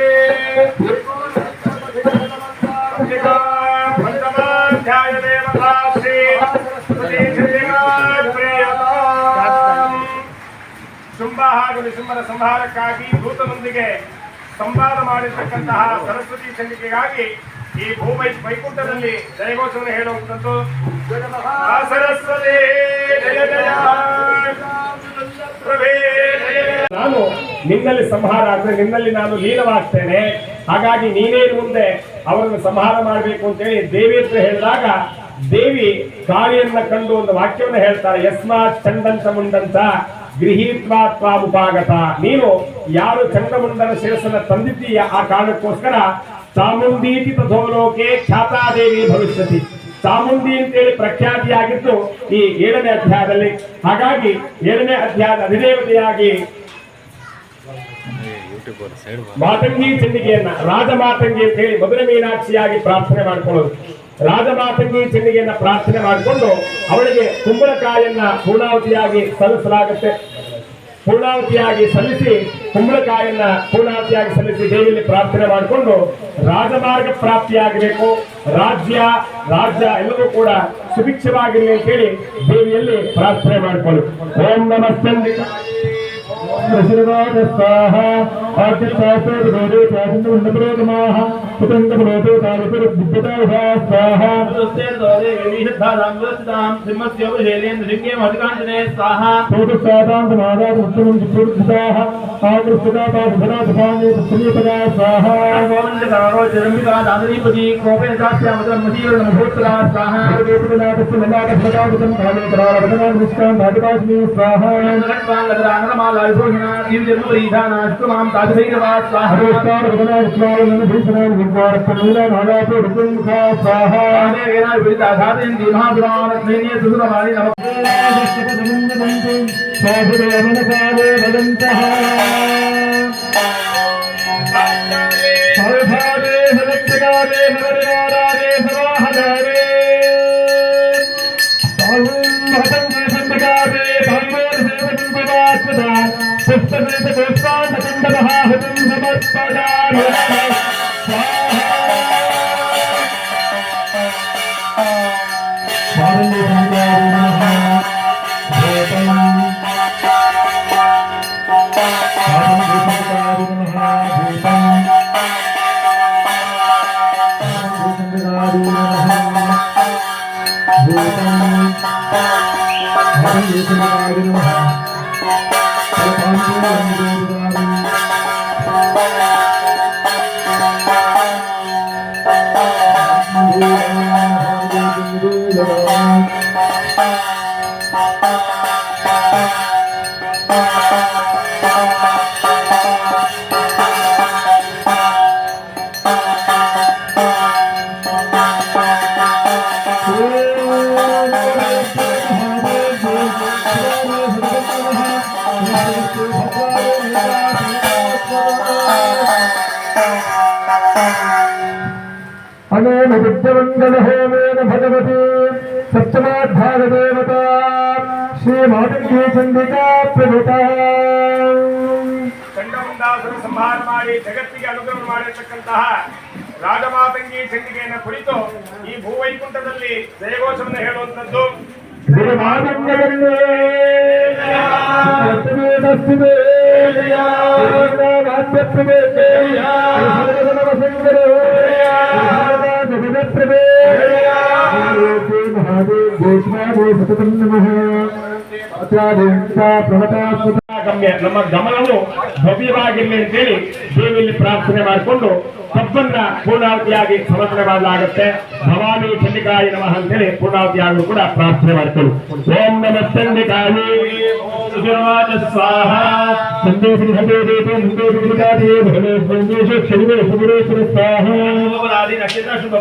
ಪಂಚಮಾಧ್ಯಾಯ ದೇವತಾ ಶ್ರೀ ಶುಂಭ ಹಾಗೂ ನಿಶುಂಭರ ಸಂಹಾರಕ್ಕಾಗಿ ದೂತನೊಂದಿಗೆ ಸಂವಾದ ಮಾಡಿರ್ತಕ್ಕಂತಹ ಸರಸ್ವತಿ ಚಂಡಿಕೆಗಾಗಿ ಈ ವೈಕುಂಠದಲ್ಲಿ ಜಯಘೋಷವನ್ನು ಹೇಳುವಂಥದ್ದು. ಸರಸ್ವತಿ ಜಯ ಜಯ ಪ್ರಭೇ ಜಯ. ನಾನು ನಿನ್ನಲ್ಲಿ ಸಂಹಾರ ಅಂದ್ರೆ ನಿನ್ನಲ್ಲಿ ನಾನು ಲೀನವಾಗ್ತೇನೆ, ಹಾಗಾಗಿ ನೀನೇ ಮುಂದೆ ಅವರನ್ನು ಸಂಹಾರ ಮಾಡಬೇಕು ಅಂತೇಳಿ ದೇವಿ ಹತ್ರ ಹೇಳಿದಾಗ ದೇವಿ ಕಾಳಿಯನ್ನ ಕಂಡು ಒಂದು ವಾಕ್ಯವನ್ನು ಹೇಳ್ತಾರೆ, ಯಸ್ಮಾತ್ ಚಂಡಂತ ಮುಂಡಂತ ಗೃಹೀತ್ವಾ ತ್ವಾಮುಪಾಗತ. ನೀನು ಯಾರು ಚಂಡಮುಂಡನ ಶಿರಸನ್ನ ತಂದಿದ್ದೀಯ ಆ ಕಾರಣಕ್ಕೋಸ್ಕರ ಚಾಮುಂಡೀತಿ ತಥೋಲೋಕೆ ಖ್ಯಾತಾದೇವಿ ಭವಿಷ್ಯತಿ. ಚಾಮುಂಡಿ ಅಂತೇಳಿ ಪ್ರಖ್ಯಾತಿಯಾಗಿದ್ದು ಈ 7ನೇ ಅಧ್ಯಾಯದಲ್ಲಿ. ಹಾಗಾಗಿ 7ನೇ ಅಧ್ಯಾಯದ ಅಧಿದೇವತೆಯಾಗಿ ಮಾತಂಗಿ ಚಂಡಿಗೆಯನ್ನ ರಾಜಮಾತಂಗಿ ಅಂತ ಹೇಳಿ ಮಧುರ ಮೀನಾಕ್ಷಿಯಾಗಿ ಪ್ರಾರ್ಥನೆ ಮಾಡಿಕೊಳ್ಳೋದು. ರಾಜಮಾತಂಗಿ ಚಂಡಿಗೆಯನ್ನ ಪ್ರಾರ್ಥನೆ ಮಾಡಿಕೊಂಡು ಅವಳಿಗೆ ಕುಂಬಳಕಾಯನ್ನ ಪೂರ್ಣಾವತಿಯಾಗಿ ಸಲ್ಲಿಸಲಾಗುತ್ತೆ. ಪೂರ್ಣಾವತಿಯಾಗಿ ಸಲ್ಲಿಸಿ ಕುಂಬಳಕಾಯನ್ನ ಪೂರ್ಣಾವತಿಯಾಗಿ ಸಲ್ಲಿಸಿ ದೇವಿಯಲ್ಲಿ ಪ್ರಾರ್ಥನೆ ಮಾಡಿಕೊಂಡು ರಾಜಮಾರ್ಗ ಪ್ರಾಪ್ತಿಯಾಗಬೇಕು, ರಾಜ್ಯ ಎಲ್ಲವೂ ಕೂಡ ಸುಭಿಕ್ಷವಾಗಿರಲಿ ಅಂತ ಹೇಳಿ ದೇವಿಯಲ್ಲಿ ಪ್ರಾರ್ಥನೆ ಮಾಡಿಕೊಳ್ಳು. ಓಂ ನಮಸ್ತೆ स्वाहा अनेन विद्यमंगलहोमेन भगवती सप्तमाध्याय देवता श्री मातंगी चंडिका प्रभुता ಚಂಡಮುಂಡಾಸುರ ಸಂಹಾರ ಮಾಡಿ ಜಗತ್ತಿಗೆ ಅನುಗ್ರಹ ಮಾಡಿರ್ತಕ್ಕಂತಹ ರಾಜಮಾತಂಗಿ ಚಂಡಿಕೆಯನ್ನು ಕುರಿತು ಈ ಭೂವೈಕುಂಠದಲ್ಲಿ ಜಯಘೋಷವನ್ನು ಹೇಳುವಂತದ್ದು. ಗಮ್ಯ ನಮ್ಮ ಗಮನವು ಭವ್ಯವಾಗಿರಲಿ ಅಂತೇಳಿ ದೇವಿಯಲ್ಲಿ ಪ್ರಾರ್ಥನೆ ಮಾಡಿಕೊಂಡು ಕಬ್ಬನ್ನ ಪೂರ್ಣಾವತಿಯಾಗಿ ಸಮರ್ಪಣೆ ಮಾಡಲಾಗುತ್ತೆ. ಭವಾನಿ ಚಂಡಿಕಾಯಿ ನಮಃ ಅಂತೇಳಿ ಪೂರ್ಣಾವತಿಯಾಗಿ ಕೂಡ ಪ್ರಾರ್ಥನೆ ಮಾಡಿಕೊಳ್ಳು. ಓಂ ನಮಃ ಚಂಡಿಕಾಯಿ ಸ್ವಾಹ. ನಕ್ಷತ್ರ ಶುಭ